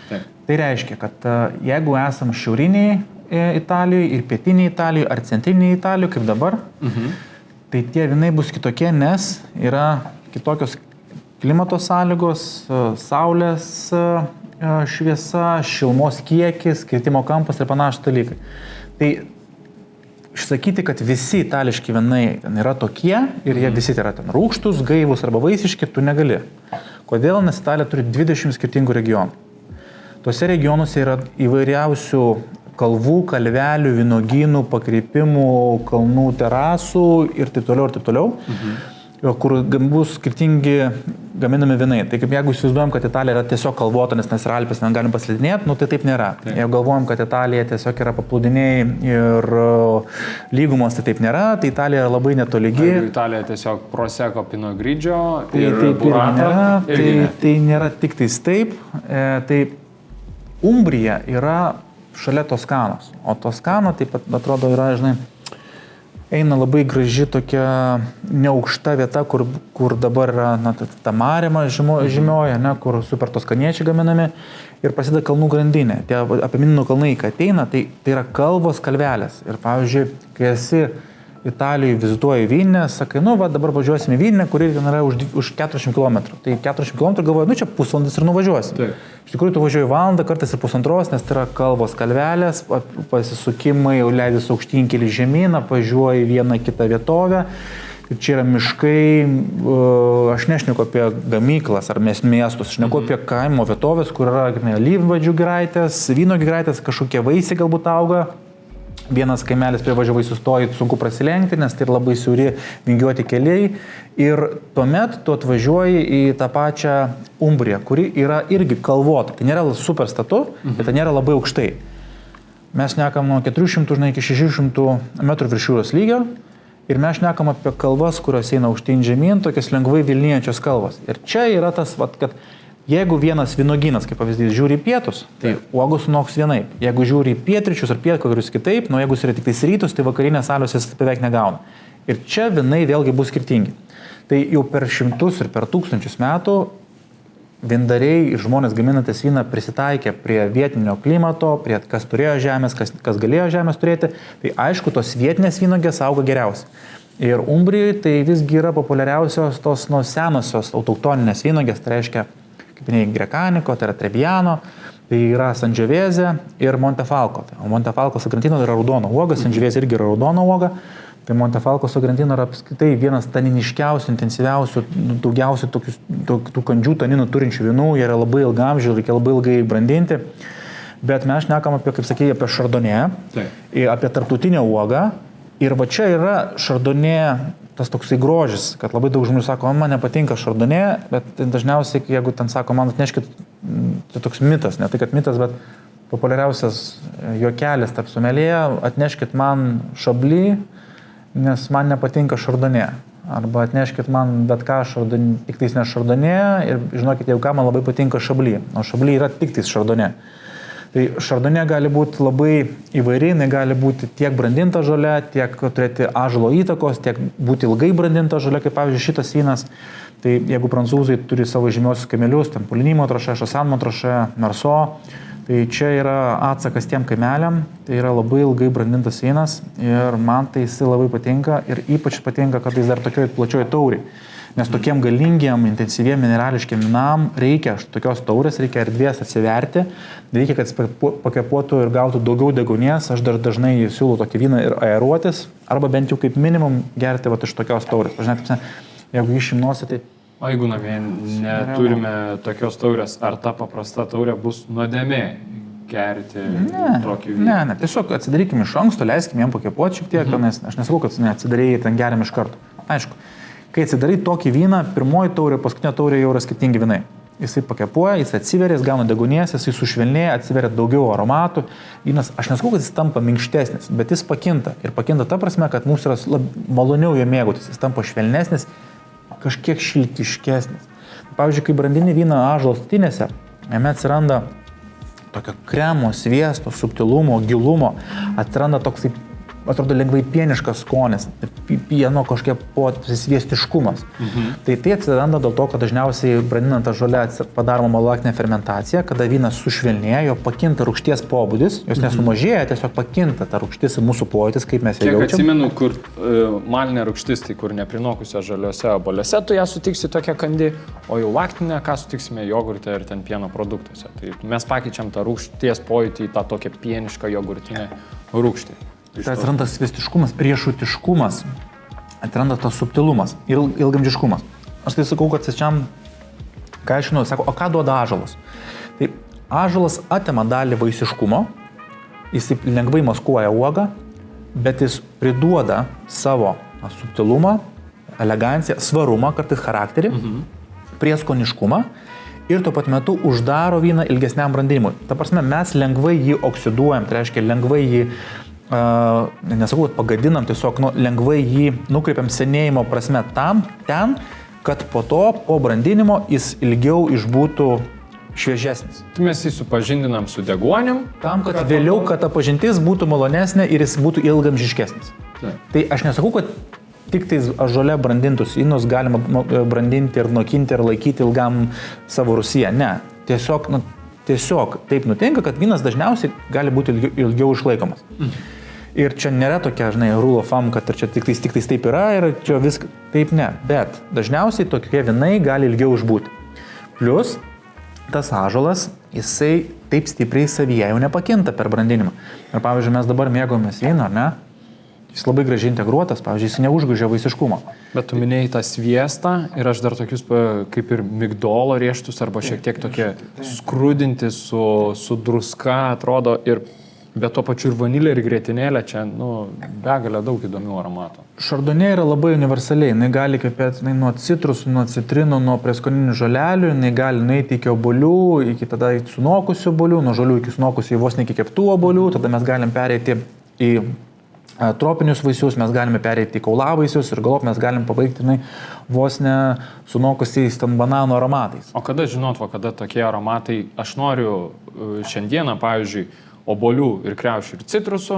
Taip. Tai reiškia, kad jeigu esam šiauriniai Italijoje ir pietiniai Italijoje ar centriniai Italijoje, kaip dabar, tai tie vynai bus kitokie, nes yra kitokios klimato sąlygos, saulės šviesa, šilumos kiekis, kritimo kampas ir panašūs dalykai. Tai išsakyti, kad visi itališki vynai ten yra tokie ir jie visi yra ten rūgštus, gaivus arba vaisiški, tu negali. Kodėl? Nes Italija turi 20 skirtingų regionų. Tuose regionuose yra įvairiausių kalvų, kalvelių, vynogynų, pakreipimų, kalnų terasų ir taip toliau. Kur bus skirtingi gaminami vynai. Tai kaip jeigu įsivaizduojam, kad Italija yra tiesiog kalvota, nes yra Alpės, mes galim paslidinėti, tai taip nėra. Jeigu galvojam, kad Italija tiesiog yra paplūdiniai ir lygumos, tai taip nėra, tai Italija yra labai netolygi. Jeigu Italija tiesiog Prosecco, Pinot Grigio ir Burrata. Tai nėra tik tais taip. Tai Umbrija yra šalia Toskanos, o Toskana taip pat atrodo yra, eina labai graži tokia neaukšta vieta, kur dabar yra ta Marema žymioja, kur super toskaniečiai gaminami ir prasideda kalnų grandinė. Tie Apeninų kalnai, kai ateina, tai yra kalvos, kalvelės. Ir pavyzdžiui, kai esi Italijoje vizituoji Vilnių, sakai, dabar važiuosime į Vilnių, kuri yra už 40 km. Tai 40 km galvoju, čia pusvalandis ir nuvažiuosi. Taip. Iš tikrųjų, tu važiuoji valandą, kartais ir pusantros, nes tai yra kalvos, kalvelės, pasisukimai, jau leidys aukštyn keli žemyn, apvažiuoji vieną kitą vietovę. Ir čia yra miškai, aš nešneku apie gamyklas ar miestus, aš neku apie kaimo vietovės, kur yra alyvmedžių giraitės, vyno giraitės, kažkokie vaisiai galbūt auga. Vienas kaimelis prie važiavai sustoji, sunku prasilenkti, nes tai labai siauri vingiuoti keliai. Ir tuomet tu atvažiuoji į tą pačią Umbriją, kuri yra irgi kalvota. Tai nėra super statu, bet tai nėra labai aukštai. mes šnekam nuo 400 iki 600 metrų virš jūros lygio ir mes šnekam apie kalvas, kurios eina aukštyn žemyn, tokias lengvai vilnijančios kalvas. Ir čia yra tas, kad jeigu vienas vynuogynas, kaip pavyzdys, žiūri į pietus, tai uogos sunoks vienaip. Jeigu žiūri į pietryčius ar pietvakarius kitaip, jeigu jis yra tik tais rytus, tai vakarinės salios jis beveik negauna. Ir čia vynai vėlgi bus skirtingi. Tai jau per 100 ir per 1000 metų vyndariai ir žmonės gaminantis vyną prisitaikė prie vietinio klimato, prie kas turėjo žemės, kas galėjo žemės turėti. Tai aišku, tos vietinės vynogės auga geriausiai. Ir Umbrijoje tai visgi yra populiariausios tos senosios autoktoninės vynogės, tai reiškia, kaip minėjai, Grekaniko, tai yra Trebbiano, tai yra Sangiovese ir Montefalco. O Montefalco Sagrantino yra raudona uoga, Sangiovese irgi yra raudona uoga. Tai Montefalco Sagrantino yra apskritai vienas taniniškiausių, intensyviausių, daugiausiai tų kandžių taninų turinčių vynų, jie yra labai ilgamžiai, reikia labai ilgai brandinti. Bet mes šnekam apie, kaip sakė, apie Chardonnay, apie tarptautinę uogą. Ir va čia yra Chardonnay tas toksai grožis, kad labai daug žmonių sako, man nepatinka Chardonnay, bet dažniausiai, jeigu ten sako, man atneškit, tai toks mitas, ne tai kad mitas, bet populiariausias juokelis tarp somelėje, atneškit man Chablis, nes man nepatinka Chardonnay. Arba atneškit man bet ką, tik tais ne Chardonnay ir žinokit, jeigu ką, man labai patinka Chablis. O Chablis yra tik tais Chardonnay. Tai Chardonnay gali būti labai įvairiai, jinai gali būti tiek brandinta žolė, tiek turėti ąžuolo įtakos, tiek būti ilgai brandinta žolė, kaip pavyzdžiui šitas vynas. Tai jeigu prancūzai turi savo žymiosius kaimelius, ten Pouligny Montrachet, Chassagne Montrachet, Meursault, tai čia yra atsakas tiem kaimeliam, tai yra labai ilgai brandintas vynas ir man tai jis labai patinka ir ypač patinka, kad jis dar tokioj plačioj tauriai. Nes tokiem galingiem, intensyviem minerališkiem vynam reikia tokios taurės, reikia erdvės atsiverti, reikia, kad jis pakvėpuotų ir gautų daugiau deguonies. Aš dar dažnai siūlau tokį vyną ir aeruotis, arba bent jau kaip minimum gerti iš tokios taurės. Pažiūrėkite, jeigu išimnosi, tai... O jeigu namie neturime tokios taurės, ar ta paprasta taurė bus nuodėmė gerti tokį vyną? Ne, tiesiog atsidarykime iš anksto, leiskime jam pakvėpuoti šiek tiek, nes aš nesakau, kad atsidarėjai ten geriam iš karto. Aišku. Kai atsidarai tokį vyną, pirmoji taurė, paskutinė taurė jau yra skirtingi vynai. Jisai pakėpuoja, jis atsiveria, jis gauna deguonies, jisai sušvelnėja, atsiveria daugiau aromatų. Vynas, aš nesakau, kad jis tampa minkštesnis, bet jis pakinta. Ir pakinta ta prasme, kad mums yra maloniau jo mėgautis. Jis tampa švelnesnis, kažkiek šiltiškesnis. Pavyzdžiui, kai brandini vyną ąžuolo statinėse, jame atsiranda tokio kremo, sviesto, subtilumo, gilumo, atsiranda toksai, atrodo, lengvai pieniškas skonis, pieno kažkiek sviestiškumas. Tai atsiranda dėl to, kad dažniausiai brandinant tą žolę padaroma molekulinė fermentacija, kada vynas sušvelnėja, jo pakinta rūgšties pobūdis, jos nesumažėja, tiesiog pakinta ta rūgštis ir mūsų pojūtis, kaip mes ją jaučiam. Kiek atsimenu, kur malinė rūgštis, tai kur neprinokusios žaliuose obuoliuose, tu ją sutiksi tokia kandi, o jau laktinę, ką sutiksime jogurte ir ten pieno produktuose. Tai mes pakeičiam tą rūgšties pojūtį į tą tokią pienišką jogurtinę rūgštį. Tai atsiranda sviestiškumas, riešutiškumas, atsiranda tas subtilumas ir ilgamžiškumas. Aš tai sakau, kad svečiam, ką aš žinau, sako, o ką duoda ąžuolas? Tai ąžuolas atima dalį vaisiškumo, jis lengvai maskuoja uogą, bet jis priduoda savo subtilumą, eleganciją, svarumą, kartais charakterį, prieskoniškumą ir tuo pat metu uždaro vyną ilgesniam brandinimui. Ta prasme, mes lengvai jį oksiduojam, tai reiškia lengvai jį nesakau, kad pagadinam, tiesiog lengvai jį nukreipiam senėjimo prasme ten, kad po to, po brandinimo, jis ilgiau išbūtų šviežesnis. Tai mes jį supažindinam su deguonim. Tam, kad vėliau, kad ta pažintis būtų malonesnė ir jis būtų ilgamžiškesnis. Tai aš nesakau, kad tik tais ąžuole brandintus vynus galima brandinti ir nokinti ir laikyti ilgam savo rūsyje. Ne, tiesiog taip nutinka, kad vynas dažniausiai gali būti ilgiau išlaikomas. Ir čia nėra tokia, rule of thumb, kad čia tik tais taip yra ir čia viskas taip ne. Bet dažniausiai tokie vynai gali ilgiau išbūti. Plius, tas ąžuolas, jisai taip stipriai savyje jau nepakinta per brandinimą. Ir pavyzdžiui, mes dabar mėgomės vyną, ar ne? Jis labai gražiai integruotas, pavyzdžiui, jis neužgožia vaisiškumo. Bet tu minėjai tą sviestą ir aš dar tokius kaip ir migdolo rieštus arba šiek tiek tokie skrudinti su druska atrodo ir Bet to pačiu ir vanilė, ir grietinėlė, čia, begalė daug įdomių aromatų. Šardonė yra labai universaliai, jinai gali kvepėti nuo citrusų, nuo citrinų, nuo prieskoninių žolelių, jinai gali nueiti iki obuolių, iki tada sunokusių obuolių, nuo žolių iki sunokusių vos ne iki keptų obuolių, tada mes galim pereiti į tropinius vaisius, mes galime pereiti į kaulavaisius ir galop mes galim pabaigti vos ne sunokusiais ten bananų aromatais. O kada žinot, kada tokie aromatai, aš noriu šiandieną, pavyzdžiui, obuolių ir kriaušių ir citrusų,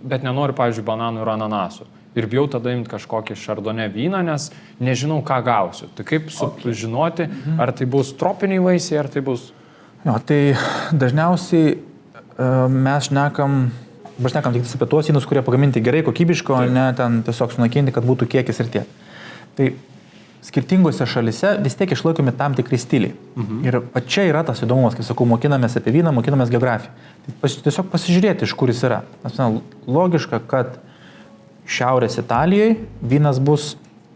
bet nenoriu, pavyzdžiui, bananų ir ananasų. Ir bijau tada imti kažkokį šardonė vyną, nes nežinau, ką gausiu. Tai kaip sužinoti, ar tai bus tropiniai vaisiai, ar tai bus... Jo, tai dažniausiai mes šnekam tik apie tuos vynus, kurie pagaminti gerai, kokybiško, o ne ten tiesiog sunakinti, kad būtų kiekis ir tiek. Tai skirtingose šalise vis tiek išlaikomi tam tikri stiliai. Ir čia yra tas įdomumas, kai sakau, mokinamės apie vyną, mokinamės geografiją. Tai tiesiog pasižiūrėti, iš kur jis yra. Nes logiška, kad Šiaurės Italijoje vynas bus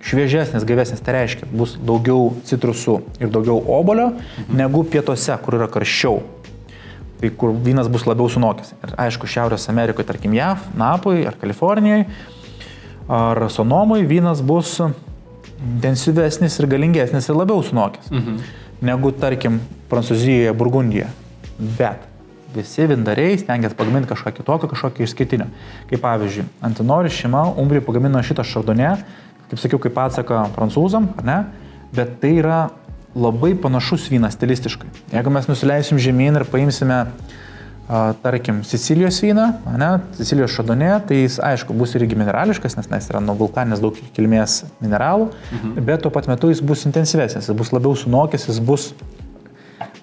šviežesnis, gaivesnis, tai reiškia, bus daugiau citrusų ir daugiau obuolio, negu pietuose, kur yra karščiau. Tai kur vynas bus labiau sunokęs. Ir aišku, Šiaurės Amerikoje, tarkim JAV, Napoje ar Kalifornijoje, ar Sonomoje vynas bus intensyvesnis ir galingesnis ir labiau sunokęs, negu, tarkim, Prancūzijoje, Burgundijoje. Bet visi vindariai stengiasi pagaminti kažką kitokio, kažkokio išskirtinio. Kaip pavyzdžiui, Antinori šeima Umbrijoje pagamino šitą šardonė, kaip sakiau, kaip atsaka prancūzam, ar ne? Bet tai yra labai panašus vynas stilistiškai. Jeigu mes nusileisim žemyn ir paimsime tarkim, Sicilijos vyną, Sicilijos šardonė, tai jis, aišku, bus irgi minerališkas, nes yra nuo vulkaninės daug kilmės mineralų, bet tuo pat metu jis bus intensyvesnis, jis bus labiau sunokęs, jis bus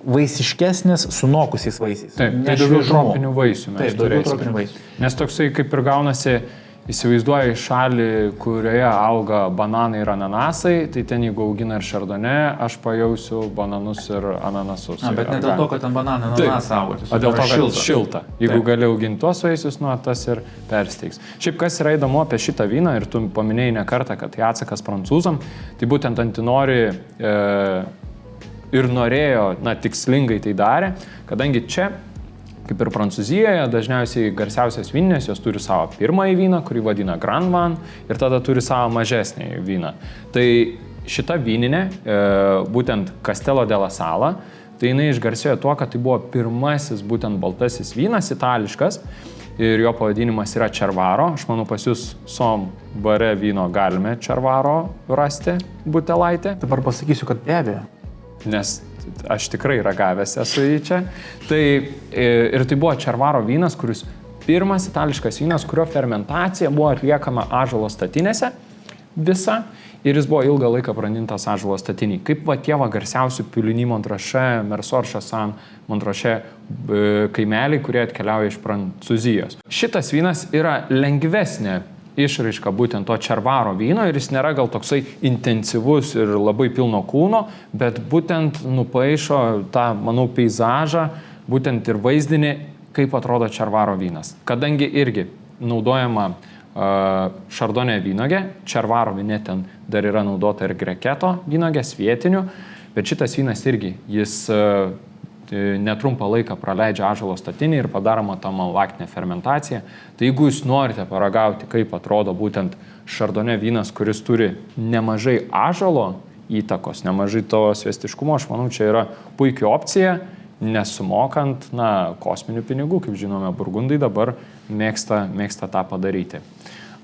vaisiškesnis sunokusiais vaisiais. Taip, tai daugiau tropinių vaisių mes turėsime. Nes toksai kaip ir gaunasi, įsivaizduoji šalį, kurioje auga bananai ir ananasai, tai ten jeigu augina ir šardonė, aš pajausiu bananus ir ananasus. Bet ne dėl to, kad ten bananai ir ananasai auga. O dėl to, kad šilta. Jeigu gali auginti tuos vaisius, tas ir persteigs. Šiaip kas yra įdomu apie šitą vyną, ir tu paminėjai ne kartą, kad tai atsakas prancūzam, tai būtent Antinori ir norėjo, tikslingai tai darė, kadangi čia kaip ir Prancūzijoje, dažniausiai garsiausias vyninės, jos turi savo pirmąjį vyną, kurį vadina Grand Van, ir tada turi savo mažesnį vyną. Tai šita vyninė, būtent Castello della Sala, tai jinai išgarsėjo tuo, kad tai buvo pirmasis būtent baltasis vynas, itališkas, ir jo pavadinimas yra Červaro. Aš manau, pas jūs Som bare vyno galime Červaro rasti butelaitę. Dabar pasakysiu, kad be abejo. Nes aš tikrai ragavęs esu į čia. Tai, ir tai buvo Červaro vynas, kuris pirmas itališkas vynas, kurio fermentacija buvo atliekama ąžuolo statinėse visa, ir jis buvo ilgą laiką brandintas ąžuolo statinį. Kaip tie garsiausių Puligny Montrachet, Merceau Chassagne Montrachet kaimeliai, kurie atkeliauja iš Prancūzijos. Šitas vynas yra lengvesnė išraiška būtent to Červaro vyno, ir jis nėra gal toksai intensyvus ir labai pilno kūno, bet būtent nupaišo tą, manau, peizažą, būtent ir vaizdinį, kaip atrodo Červaro vynas. Kadangi irgi naudojama šardonė vynogė, Červaro vyne ten dar yra naudota ir greketo vynogė, svietinių, bet šitas vynas irgi, jis netrumpą laiką praleidžia ąžuolo statinį ir padaroma ta malaktinė fermentacija. Tai jeigu jūs norite paragauti, kaip atrodo būtent šardonė vynas, kuris turi nemažai ąžuolo įtakos, nemažai to svestiškumo, aš manau, čia yra puikia opcija, nesumokant, kosminių pinigų, kaip žinome, burgundai dabar mėgsta tą padaryti.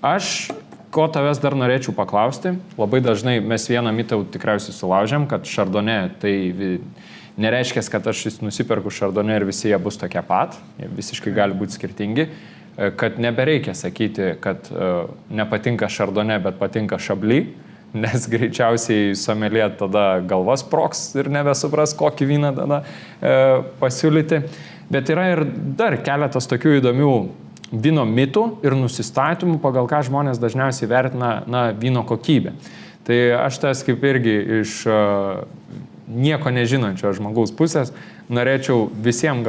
Aš ko tavęs dar norėčiau paklausti, labai dažnai mes vieną mitą tikriausiai sulaužėm, kad šardonė tai nereiškia, kad aš nusiperku šardonė ir visi jie bus tokie pat, jie visiškai gali būti skirtingi, kad nebereikia sakyti, kad nepatinka šardonė, bet patinka šably, nes greičiausiai someljė tada galvas proks ir nebesupras, kokį vyną tada pasiūlyti. Bet yra ir dar keletas tokių įdomių vyno mitų ir nusistatymų, pagal ką žmonės dažniausiai vertina vyno kokybę. Tai aš tas kaip irgi iš nieko nežinančio žmogaus pusės norėčiau visiems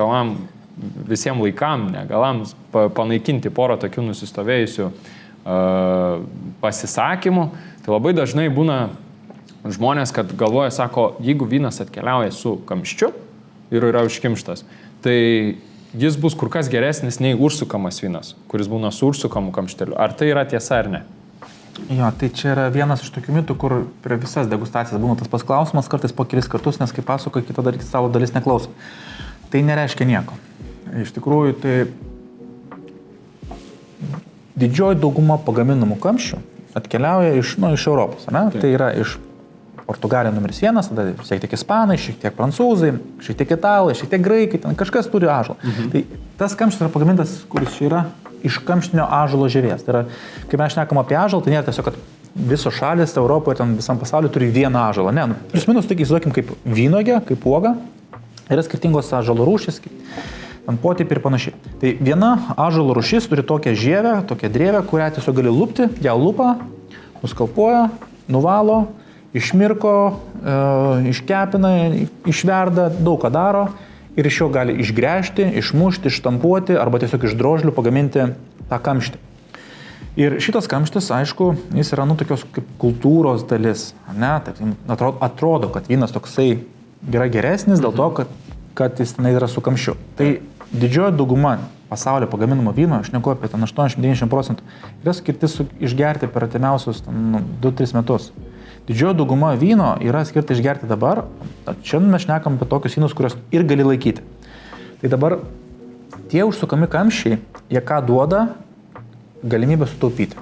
laikam, ne galams, panaikinti porą tokių nusistovėjusių pasisakymų. Tai labai dažnai būna žmonės, kad galvoja, sako, jeigu vynas atkeliauja su kamščiu ir yra užkimštas, tai jis bus kur kas geresnis nei užsukamas vynas, kuris būna su užsukamu kamšteliu. Ar tai yra tiesa ar ne? Jo, tai čia yra vienas iš tokių mitų, kur prie visas degustacijas būna tas pats klausimas, kartais po kelis kartus, nes kaip pasakoja, kita savo dalis neklauso. Tai nereiškia nieko. Iš tikrųjų, tai didžioji dauguma pagaminamų kamščių atkeliauja iš Europos, ne? Tai yra iš Portugalija numeris 1, tada šiek tiek ispanai, šiek tiek prancūzai, šiek tiek italai, šiek tiek graikai, ten kažkas turi ąžuolą. Tai tas kamštis yra pagamintas, kuris čia yra iš kamštinio ąžuolo žievės. Tai yra, kai mes šnekam apie ąžuolą, tai nėra tiesiog, kad visos šalis Europoje, ten visam pasauliu turi vieną ąžuolą. Ne, plius minus, tai įsivaizduokim kaip vynogė, kaip uoga, yra skirtingos ąžuolo rūšys, ant potėpį ir panašiai. Tai viena ąžuolo rūšis turi tokią žievę, tokią drėvę, kurią tiesiog gali lupti, ją lupa, nuskalpuoja, nuvalo, išmirko, iškepina, išverda, daug ką daro ir iš jo gali išgręžti, išmušti, ištampuoti arba tiesiog iš drožlių pagaminti tą kamštį. Ir šitas kamštis, aišku, jis yra tokios kaip kultūros dalis. Ne? Tai atrodo, kad vynas toksai yra geresnis dėl to, kad jis yra su kamščiu. Tai didžioji dauguma pasaulio pagaminamo vyno, aš neku apie 80-90%, yra skirti išgerti per atimiausius 2-3 metus. Didžioji dauguma vyno yra skirta išgerti dabar, šiandien mes šnekam apie tokius vynus, kurios ir gali laikyti. Tai dabar tie užsukami kamščiai, jie ką duoda? Galimybę sutaupyti.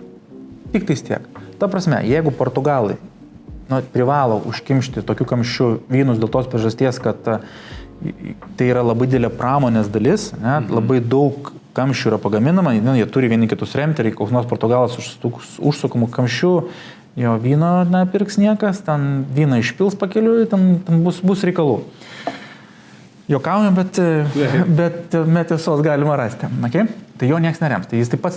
Tik tais tiek. Ta prasme, jeigu Portugalai privalo užkimšti tokių kamščių vynus dėl tos priežasties, kad tai yra labai didelė pramonės dalis, labai daug kamščių yra pagaminama, jie turi vieni kitus remti, ir koks nors Portugalas užsukamų kamščių, jo vyno nepirks niekas, ten vyną išpils pakeliui, ten bus reikalų. Jokaujam, bet tiesos galima rasti. Okay? Tai jo nieks nerems. Tai jis taip pat,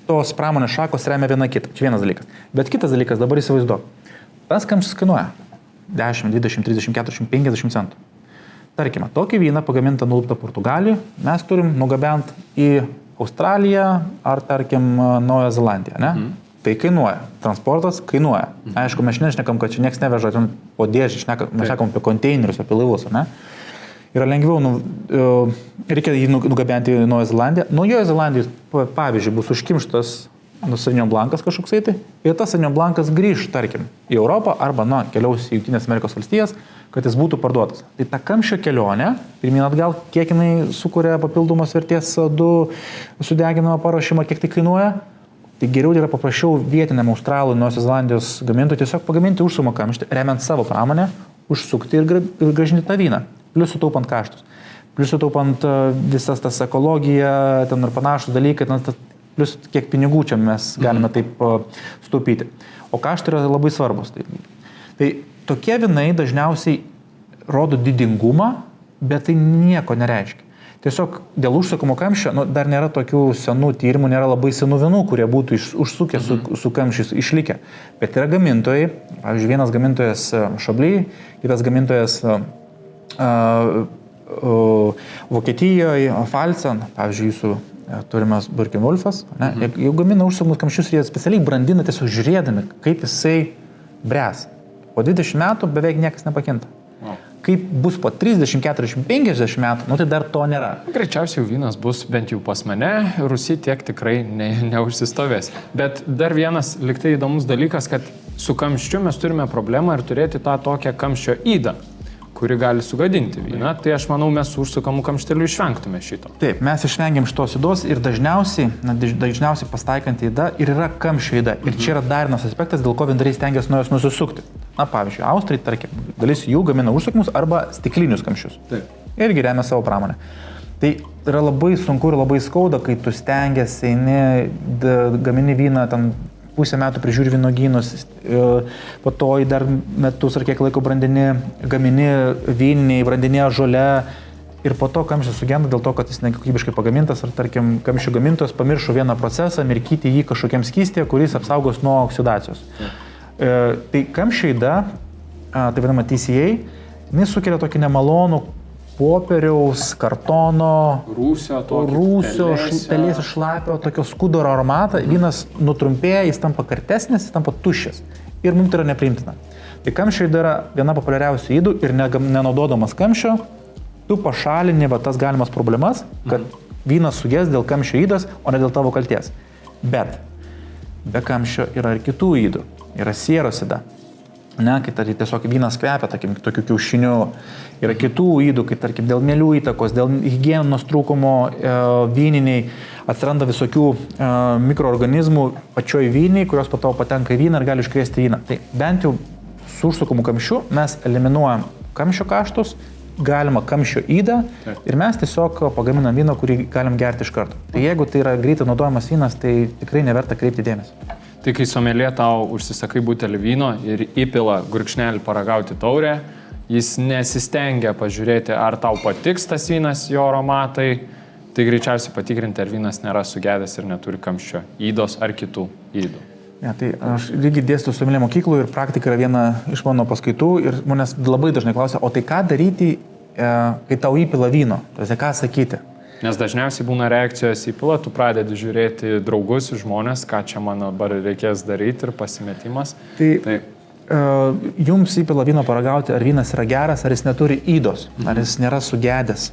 tos pramonės šakos remia viena kitą. Čia vienas dalykas. Bet kitas dalykas, dabar įsivaizduok. Tas kamštis kainuoja 10, 20, 30, 40, 50 centų. Tarkime, tokį vyną pagamintą nuluptą Portugaliją mes turim nugabent į Australiją ar, tarkim, Naują Zelandiją, ne? Tai kainuoja. Transportas kainuoja. Aišku, mes nešnekam, kad čia nieks neveža po dėžį, mes šnekam apie konteinerius, apie laivus, ne? Yra lengviau, reikia jį nugabenti į Naują Zelandiją. Naujoje Zelandijoje, pavyzdžiui, bus užkimštas Sauvignon Blancas kažkoksai tai, ir tas Sauvignon Blancas grįž, tarkim, į Europą arba, keliaus į Jungtinės Amerikos valstijas, kad jis būtų parduotas. Tai ta kamščio kelionė, pirmyn atgal, kiek jinai sukuria papildomos vertės CO2 sudeginimo paruošimą, kiek tai kainuoja, tai geriau yra paprašiau vietiniam Australų, Naujosios Zelandijos gamintojui tiesiog pagaminti užsukamo kamštį, remiant savo pramonę, užsukti ir grąžinti tą vyną. Plius sutaupant kaštus, plius sutaupant visas tas ekologiją, ten ir panašus dalykai, plius kiek pinigų čia mes galime taip sutaupyti. O kaštai yra labai svarbus. Tai tokie vynai dažniausiai rodo didingumą, bet tai nieko nereiškia. Tiesiog dėl užsukamo kamščio, dar nėra tokių senų tyrimų, nėra labai senų vynų, kurie būtų užsukę su kamščiais išlikę. Bet yra gamintojai, pavyzdžiui, vienas gamintojas Chablis, kitas gamintojas Vokietijoje, Pfalzen, pavyzdžiui, jūsų turimas Birkenwolfas, jau gamina užsukamus kamščius ir jie specialiai brandina tiesiog žiūrėdami, kaip jisai bręs. Po 20 metų beveik niekas nepakinta. Kaip bus po 30, 40, 50 metų, tai dar to nėra. Greičiausiai vynas bus bent jau pas mane, Rusija tiek tikrai neužsistovės. Bet dar vienas liktai įdomus dalykas, kad su kamščiu mes turime problemą ir turėti tą tokią kamščio ydą, kuri gali sugadinti vyną. Tai aš manau, mes su užsukamu kamšteliu išvengtume šito. Taip, mes išvengiam šitos ydos ir dažniausiai pastaikanti yda ir yra kamščio yda. Ir čia yra dar vienas aspektas, dėl ko vyndariai stengiasi nuo jos nusisukti. Pavyzdžiui, Austrai, tarkim, dalis jų gamina užsukamus arba stiklinius kamščius. Taip. Irgi remia savo pramonę. Tai yra labai sunku ir labai skauda, kai tu stengiasi, gamini vyną, ten pusę metų prižiūri vynogynus, po to į dar metus ar kiek laiko gamini vyniniai, brandinėje žole ir po to kamštis sugenda dėl to, kad jis nekokybiškai pagamintas ar, tarkim, kamščių gamintojas pamiršo vieną procesą, mirkyti jį kažkokiam skystėje, kuris apsaugos nuo oksidacijos. Tai kamščio yda, tai vadinama TCA, jis sukelia tokį nemalonų popieriaus, kartono, rūsio, pelėsio šlapio, tokio skuduro aromatą, vynas nutrumpėja, jis tampa kartesnis, jis tampa tuščias. Ir mums tai yra nepriimtina. Tai kamščio yda yra viena populiariausių ydų ir nenaudodamas kamščio, tu pašalini va tas galimas problemas, kad vynas suges dėl kamščio ydos, o ne dėl tavo kalties. Bet be kamščio yra ir kitų ydų. Yra sieros yda. Ne, kai tiesiog vynas kvepia, tarkim, tokių kiaušinių. Yra kitų ydų, kai tarkim dėl mielių įtakos, dėl higienos trūkumo vyniniai atsiranda visokių mikroorganizmų pačioj vyniai, kurios po to patenka į vyną ir gali iškrėsti vyną. Tai bent jau su užsukamu kamščiu mes eliminuojam kamščio kaštus, galima kamščio ydą ir mes tiesiog pagaminam vyną, kurį galim gerti iš karto. Tai jeigu tai yra greitai naudojamas vynas, tai tikrai neverta kreipti dėmesį. Tai kai somelė tau užsisakai butelį vyno ir įpila gurkšnelį paragauti taurę, jis nesistengia pažiūrėti, ar tau patiks tas vynas, jo aromatai, tai greičiausiai patikrinti, ar vynas nėra sugedęs ir neturi kamščio ydos ar kitų ydų. Ja, tai aš lygiai dėstu somelė mokyklų ir praktika yra viena iš mano paskaitų ir manęs labai dažnai klausia, o tai ką daryti, kai tau įpila vyno? Tai ką sakyti? Nes dažniausiai būna reakcijos įpila, tu pradedi žiūrėti draugus, žmonės, ką čia man dabar reikės daryti ir pasimetimas. Tai jums įpila vyno paragauti, ar vynas yra geras, ar jis neturi ydos, ar jis nėra sugedęs.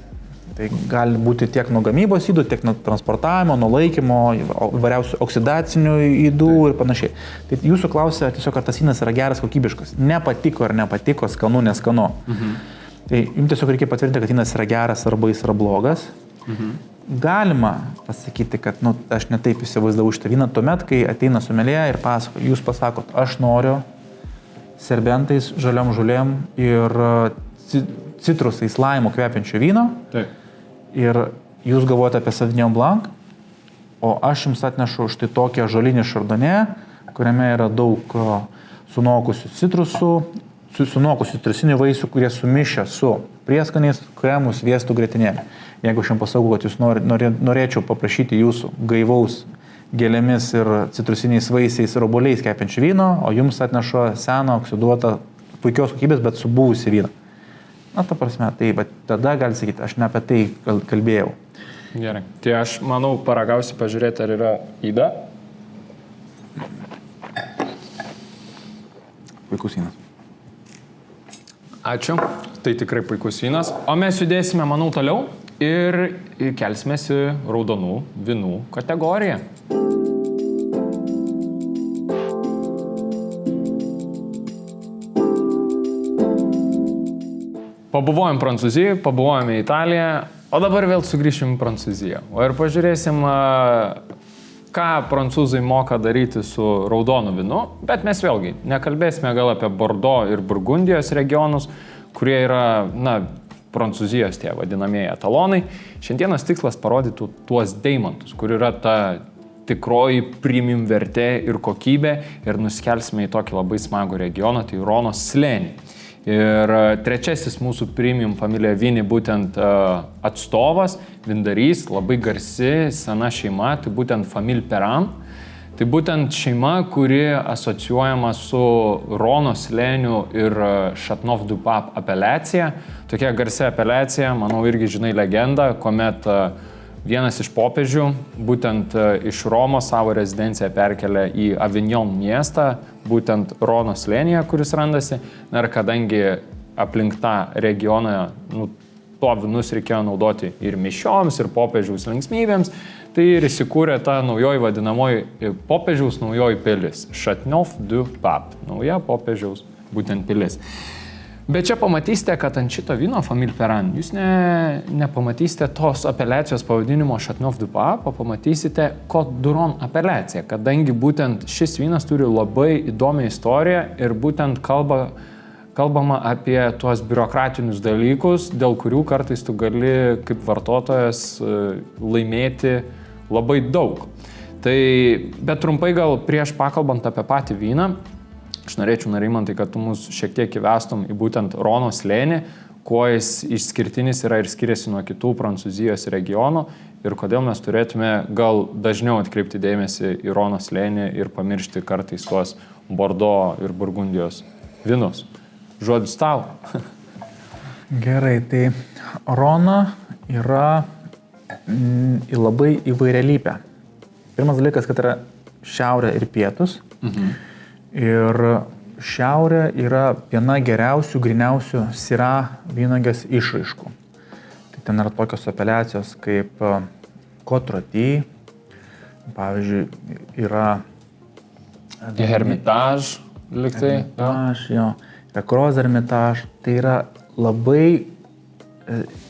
Tai gali būti tiek nuo gamybos ydų, tiek nuo transportavimo, nuo laikymo, įvairiausių oksidacinių ydų ir panašiai. Tai jūsų klausia tiesiog, ar tas vynas yra geras, kokybiškas. Nepatiko ar nepatiko, skanu, neskanu. Tai jums tiesiog reikia patvirtinti, kad vynas yra geras arba jis yra blogas. Galima pasakyti, kad aš netaip įsivaizdavau šitą vyną tuomet, kai ateina somelė ir pasako, jūs pasakot, aš noriu serbentais, žaliom žulėm ir citrusais laimo kvepiančio vyno. Taip. Ir jūs galvojate apie Sauvignon Blanc, o aš jums atnešu štai tokią žolinį šardonė, kuriame yra daug sunokusių citrusų, sunokusių citrusinių vaisių, kurie sumišę su prieskoniais, kremų, sviestų, grietinėlė. Jeigu aš jums pasakau, kad jūs norėčiau paprašyti jūsų gaivaus gėlėmis ir citrusiniais vaisiais ir obuoliais kepiančių vyno, o jums atnešu seną, oksiduotą, puikios kokybės, bet subuvusi vyną. Na, ta prasme, tai tada gali sakyti, aš ne apie tai kalbėjau. Gerai. Tai aš manau, paragausi pažiūrėti, ar yra yda. Puikus vynas. Ačiū. Tai tikrai puikus vynas. O mes judėsime, manau, toliau ir kelsimės į raudonų vynų kategoriją. Pabuvojom Prancūzijoje, pabuvojome Italiją, o dabar vėl sugrįšim į Prancūziją. O ir pažiūrėsim, ką prancūzai moka daryti su raudonu vynu, bet mes vėlgi nekalbėsime gal apie Bordeaux ir Burgundijos regionus, kurie yra, Prancūzijos tie vadinamieji etalonai. Šiandienos tikslas parodyti tuos deimantus, kur yra ta tikroji premium vertė ir kokybė ir nuskelsime į tokį labai smagų regioną, tai Ronos slėnį. Ir trečiasis mūsų premium familija vyni būtent atstovas, vindarys, labai garsi, sena šeima, tai būtent Famille Perrin. Tai būtent šeima, kuri asocijuojama su Rono slėniu ir Châteauneuf-du-Pape apeliacija. Tokia garsia apeliacija, manau, irgi žinai legendą, kuomet vienas iš popiežių būtent iš Romos savo rezidenciją perkelia į Avignon miestą, būtent Rono slėnyje, kuris randasi. Na ir kadangi aplink tą regioną to vynus reikėjo naudoti ir mišioms, ir popiežiaus linksmybėms, tai ir įsikūrė ta naujoji vadinamoji popiežiaus naujoji pilis. Châteauneuf-du-Pape. Nauja popiežiaus būtent pilis. Bet čia pamatysite, kad ant šito vyno Famille Perrin jūs nepamatysite tos apeliacijos pavadinimo Châteauneuf-du-Pape, o pamatysite Côte d'Aron apeliaciją, kadangi būtent šis vynas turi labai įdomią istoriją ir būtent kalbama apie tuos biurokratinius dalykus, dėl kurių kartais tu gali kaip vartotojas laimėti labai daug. Tai, bet trumpai gal prieš pakalbant apie patį vyną, aš norėčiau, Narimantai, kad tu mus šiek tiek įvestum į būtent Rono slėnį, kuo jis išskirtinis yra ir skiriasi nuo kitų Prancūzijos regionų ir kodėl mes turėtume gal dažniau atkreipti dėmesį į Rono slėnį ir pamiršti kartais tuos Bordeaux ir Burgundijos vynus. Žodis tau. Gerai, tai Rona yra labai įvairialypė. Pirmas dalykas, kad yra šiaurė ir pietus. Ir šiaurė yra viena geriausių, griniausių Syrah vynuogės išraiškų. tai ten yra tokios apeliacijos kaip Kotroti, pavyzdžiui, yra Hermitage, liktai. Jo, yra Kroz Hermitage, tai yra labai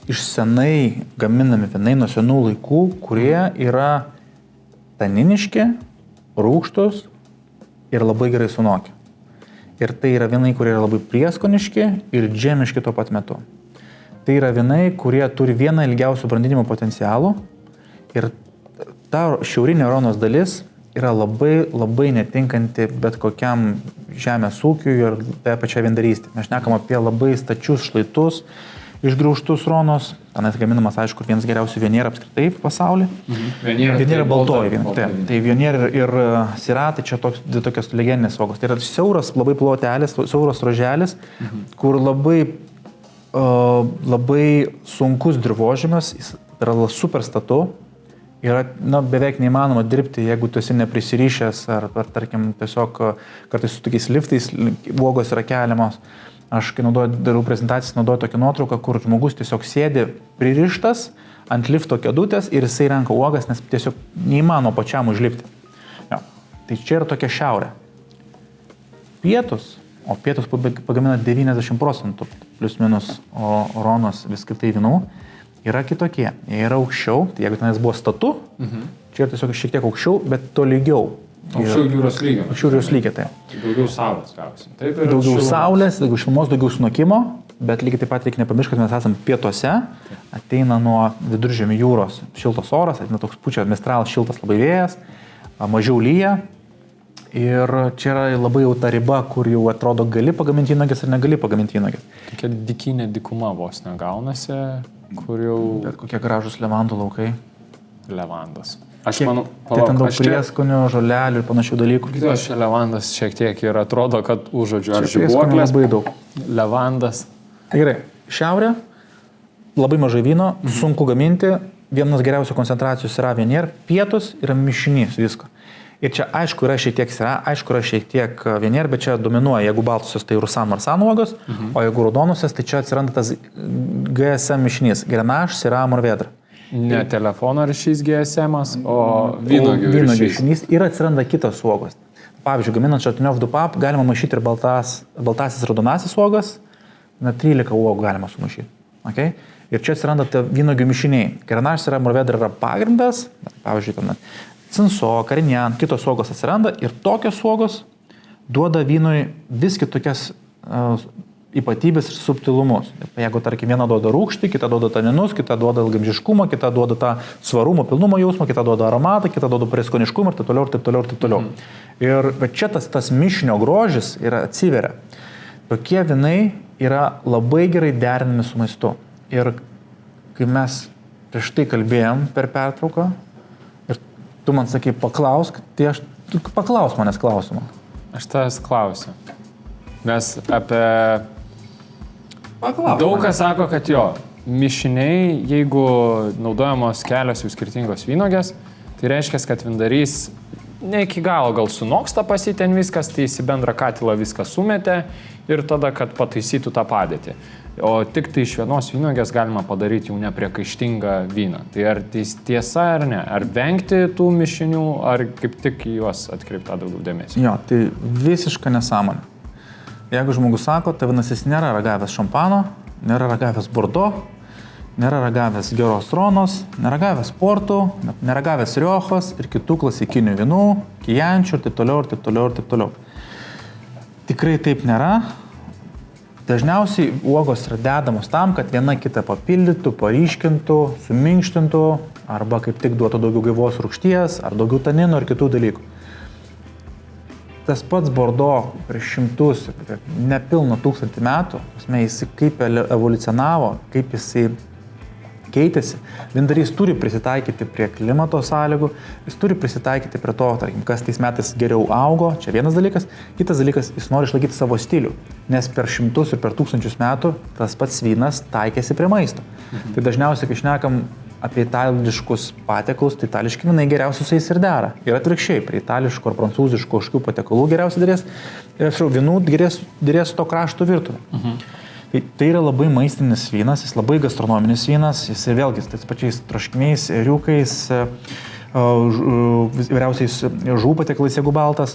iš senai gaminami vynai nuo senų laikų, kurie yra taniniški, rūgštus ir labai gerai sunokę. Ir tai yra vynai, kurie yra labai prieskoniški ir džemiški tuo pat metu. Tai yra vynai, kurie turi vieną ilgiausių brandinimo potencialų ir ta šiaurinė Ronos dalis yra labai, labai netinkanti bet kokiam žemės ūkiui ir pačiai vyndarystei. Mes šnekam apie labai stačius šlaitus, išgraužtus Ronos, tenais gaminamas, aišku, vienas geriausių Vionier apskritai pasaulyje. Vionier baltoji vyna. Tai Vionier ir Syrah, tai čia tokios legendinės uogos. Tai yra siauras, labai plotelis, siauras roželis, kur labai sunkus dirvožemis, jis yra super statu. Yra beveik neįmanoma dirbti, jeigu tu esi neprisirišęs ar tarkim, tiesiog kartais su tokiais liftais uogos yra keliamos. Aš, kai darau prezentacijas, naudoju tokią nuotrauką, kur žmogus tiesiog sėdi pririštas ant lifto kėdutės ir jisai renka uogas, nes tiesiog neįmanoma pačiam užlipti. Jo. Tai čia yra tokia šiaurė. Pietus, o pietus pagamina 90% plius minus, o Ronos viskai vynų yra kitokie. Jie yra aukščiau, tai jeigu tenais buvo statu, čia yra tiesiog šiek tiek aukščiau, bet tolygiau. Aukščiau jūros lygio. Aukščiau jūros lygio, tai. Daugiau saulės gausim. Daugiau saulės, daugiau šilumos, daugiau sunokimo, bet lygiai taip pat reikia nepamiršti, kad mes esame pietuose, ateina nuo Viduržemio jūros šiltas oras, ateina toks pučia Mistral šiltas labai vėjas, mažiau lyja ir čia yra labai jau ta riba, kur jau atrodo gali pagaminti vynuoges ir negali pagaminti vynuoges. Tokia dykinė dykuma vos negaunasi, kur jau... Bet kokie gražus levandų laukai. Levandas. Aš manau, tai ten daug prieskonių, žolelių ir panašių dalykų. Kitos čia levandas šiek tiek ir atrodo, kad užžodžiu ar žibuoklės. Labai daug. Levandas. Tai gerai, šiaurė, labai mažai vyno, sunku gaminti, vienas geriausių koncentracijų yra Vionier, pietus yra mišinys visko. Ir čia aišku yra šiek tiek Syrah, aišku yra šiek tiek Vionier, bet čia dominuoja, jeigu baltusios tai Roussanne Marsanne uogos, o jeigu raudonusios, tai čia atsiranda tas GSM mišinys, Grenache, Syrah, Mourvèdre. Ne telefono ryšys GSM-as, o vynuogių ryšys. Ir atsiranda kitos uogos. Pavyzdžiui, gaminant Chateauneuf du Pape galima maišyti ir baltasis raudonasis uogas, 13 uogų galima sumaišyti. Okay? Ir čia atsiranda vynuogių mišiniai. Grenache, Syrah, Mourvèdre yra pagrindas, pavyzdžiui, Cinsault, Carignan, kitos uogos atsiranda ir tokios uogos duoda vynui vis kitokias ypatybės ir subtilumus. Jeigu, tarkim, viena duoda rūgštį, kita duoda taninus, kita duoda ilgamžiškumą, kita duoda tą svarumo, pilnumo jausmą, kita duoda aromatą, kita duoda prieskoniškumą ir taip toliau, ir taip toliau, ir taip toliau. Ir čia tas mišinio grožis yra atsiveria. Tokie vynai yra labai gerai derinami su maistu. Ir kai mes prieš tai kalbėjom per pertrauką ir tu man sakai, paklausk, tai tu paklaus manęs klausimą. Aš tavęs klausiu. Mes apie... Daug kas sako, kad jo, mišiniai, jeigu naudojamos kelios jau skirtingos vynuogės, tai reiškia, kad vindarys ne iki galo gal sunoksta pas jį ten viskas, tai jis į bendrą katilą viską sumetė ir tada, kad pataisytų tą padėtį. O tik tai iš vienos vynuogės galima padaryti jau nepriekaištingą vyną. Tai ar tiesa ar ne? Ar vengti tų mišinių, ar kaip tik juos atkreipti daugiau dėmesio? Jo, tai visiška nesąmonė. Jeigu žmogus sako, tai vienas jis nėra ragavęs šampano, nėra ragavęs Bordeaux, nėra ragavęs geros Ronos, nėra ragavęs Portų, nėra ragavęs Riojos ir kitų klasikinių vynų, Kijančių ir taip toliau, ir taip toliau, ir taip toliau. Tikrai taip nėra. Dažniausiai uogos yra dedamos tam, kad viena kitą papildytų, paryškintų, suminkštintų arba kaip tik duotų daugiau gaivos rūgšties ar daugiau taninų ir kitų dalykų. Tas pats Bordeaux prieš šimtus, nepilno 1000 metų, jis kaip evoliucionavo, kaip jisai keitėsi. Vindarys turi prisitaikyti prie klimato sąlygų, jis turi prisitaikyti prie to, tarkim, kas tais metais geriau augo, čia vienas dalykas. Kitas dalykas, jis nori išlaikyti savo stilių, nes per šimtus ir per 1000 metų tas pats vynas taikėsi prie maisto. Tai dažniausiai, kai šnekam apie itališkus patiekalus, tai itališki vynai geriausiai su jais ir dera. Ir atvirkščiai, prie itališkų ar prancūziškų kažkokių patiekalų geriausiai dėrės, ir vynų dėrės to krašto virtuvę. Tai yra labai maistinis vynas, jis labai gastronominis vynas, jis vėlgi tais pačiais troškiniais, ėriukais, vyriausiais žuvų patiekalais, jeigu baltas,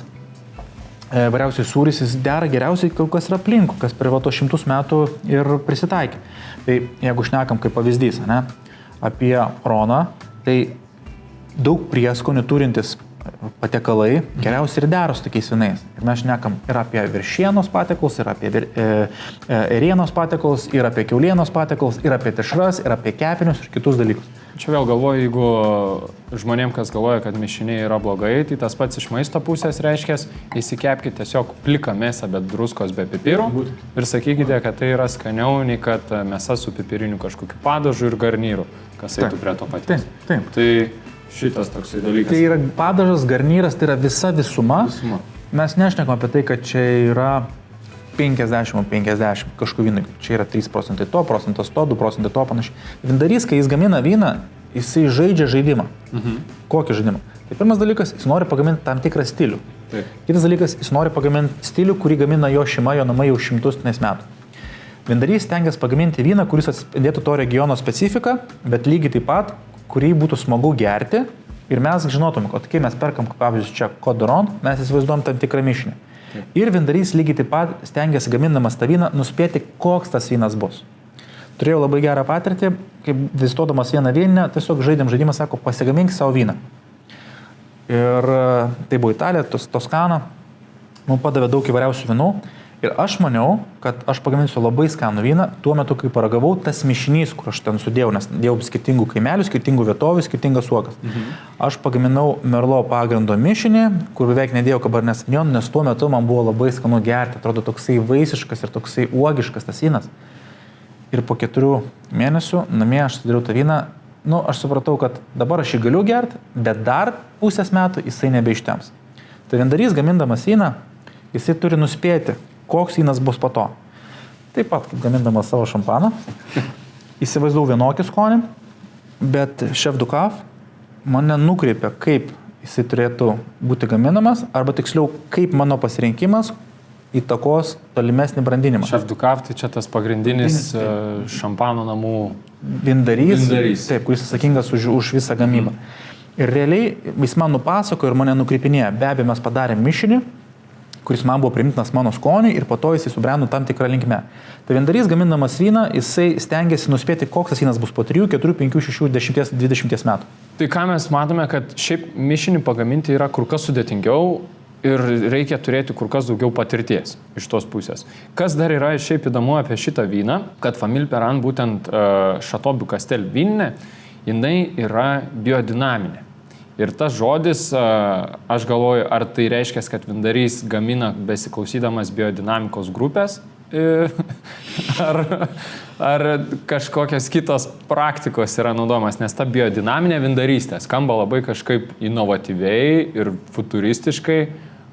vyriausiais sūris, jis dera geriausiai, kas yra aplinkų, kas per to 100 metų ir prisitaikė. Tai jeigu šnekam kaip pavyzdys, ne, apie Roną, tai daug prieskonių turintis patiekalai geriausiai ir dera su tokiais vynais. Ir mes šnekam ir apie viršienos patiekalus, ir apie ėrienos patiekalus, ir apie kiaulienos patiekalus, ir apie tešras, ir apie kepinius ir kitus dalykus. Čia vėl galvoju, jeigu žmonėm, kas galvoja, kad mišiniai yra blogai, tai tas pats iš maisto pusės reiškia, įsikepkite tiesiog pliką mėsą, bet druskos be pipirų ir sakykite, kad tai yra skaniau nei kad mėsa su pipiriniu kažkokiu padažu ir garnyru, kas eitų prie to paties. Taip. Tai šitas toksai dalykas. Tai yra padažas, garnyras, tai yra visa visuma. Mes nešnekam apie tai, kad čia yra 50 kažkokių vynų. Čia yra 3% to, procentas to, 2% to panašiai. Vindarys, kai jis gamina vyną, jisai žaidžia žaidimą. Kokį žaidimą? Tai pirmas dalykas, jis nori pagaminti tam tikrą stilių. Taip. Kitas dalykas, jis nori pagaminti stilių, kurį gamina jo šeima, jo namai jau 100 metų. Vindarys stengiasi pagaminti vyną, kuris atspindėtų to regiono specifiką, bet lygiai taip pat, kurį būtų smagu gerti ir mes žinotume, kad kai mes perkam, pavyzdžiui, čia Kodoron, mes įsivaizduojam tam tikrą mišinį. Ir vindarys lygiai taip pat stengiasi gaminamas tą vyną nuspėti, koks tas vynas bus. Turėjau labai gerą patirtį, kaip vizituodamas vieną vyninę, tiesiog žaidimą, sako, pasigamink savo vyną. Ir tai buvo Italija, Toskana, mums padavė daug įvairiausių vynų. Ir aš maniau, kad aš pagaminsiu labai skanų vyną, tuo metu, kai paragavau, tas mišinys, kur aš ten sudėjau, nes dėjau skirtingų kaimelių, skirtingų vietovių, skirtingas uogas. Aš pagaminau Merlo pagrindo mišinį, kur beveik nedėjau Cabernet Sauvignon, nes tuo metu man buvo labai skanu gerti, atrodo toksai vaisiškas ir toksai uogiškas tas vynas. Ir po 4 mėnesių namie aš sudariau tą vyną, aš supratau, kad dabar aš jį galiu gerti, bet dar pusės metų jisai nebeištems. Tai vindarys gamindamas vyną, jisai turi nuspėti, koks vynas bus po to. Taip pat, kaip gamindamas savo šampaną, įsivaizdavau vienokį skonį, bet Chef Ducaf mane nukreipia, kaip jisai turėtų būti gaminamas, arba tiksliau, kaip mano pasirinkimas įtakos tolimesnį brandinimą. Chef Ducaf, tai čia tas pagrindinis šampano namų vindarys. Taip, kuris atsakingas už visą gamybą. Ir realiai jis man nupasako ir mane nukreipinėja. Be abejo, mes padarėm mišinį, kuris man buvo priimtinas mano skoniui ir po to jisai subrendo tam tikrą linkme. Tai vindarys gaminamas vyną, jisai stengiasi nuspėti, koks tas vynas bus po 3, 4, 5, 6, 10, 20 metų. Tai ką mes matome, kad šiaip mišinį pagaminti yra kur kas sudėtingiau ir reikia turėti kur kas daugiau patirties iš tos pusės. Kas dar yra šiaip įdomu apie šitą vyną, kad Famille Perrin, būtent Chateau du Castel vyninė, jinai yra biodinaminė. Ir tas žodis, aš galvoju, ar tai reiškia, kad vindarys gamina besiklausydamas biodinamikos grupės, ar kažkokios kitos praktikos yra naudojamas, nes ta biodinaminė vindarystė skamba labai kažkaip inovatyviai ir futuristiškai,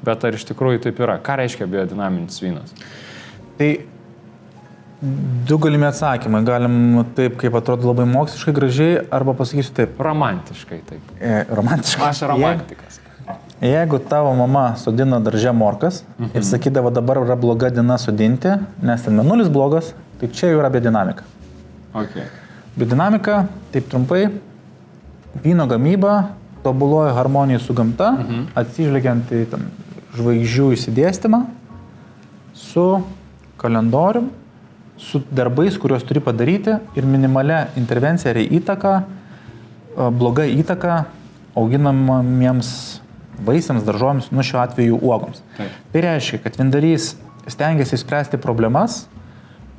bet ar iš tikrųjų taip yra? Ką reiškia biodinaminis vynas? Tai 2 galimi atsakymai. Galim taip, kaip atrodo labai moksliškai gražiai, arba pasakysiu taip. Romantiškai taip. Romantiškai. Aš romantikas. Jeigu tavo mama sodina darže morkas ir sakydavo, dabar yra bloga diena sodinti, nes ten mėnulis blogas, tai čia jau yra biodinamika. Okay. Biodinamika, taip trumpai, vyno gamyba, tobuloja harmonija su gamta, atsižvelgiant į žvaigždžių įsidėstymą, su kalendorium, su darbais, kuriuos turi padaryti ir minimalia intervencija ir įtaka, bloga įtaka auginamiems vaisiams, daržovėms, šiuo atveju uogoms. Taip. Tai reiškia, kad vindarys stengiasi spręsti problemas,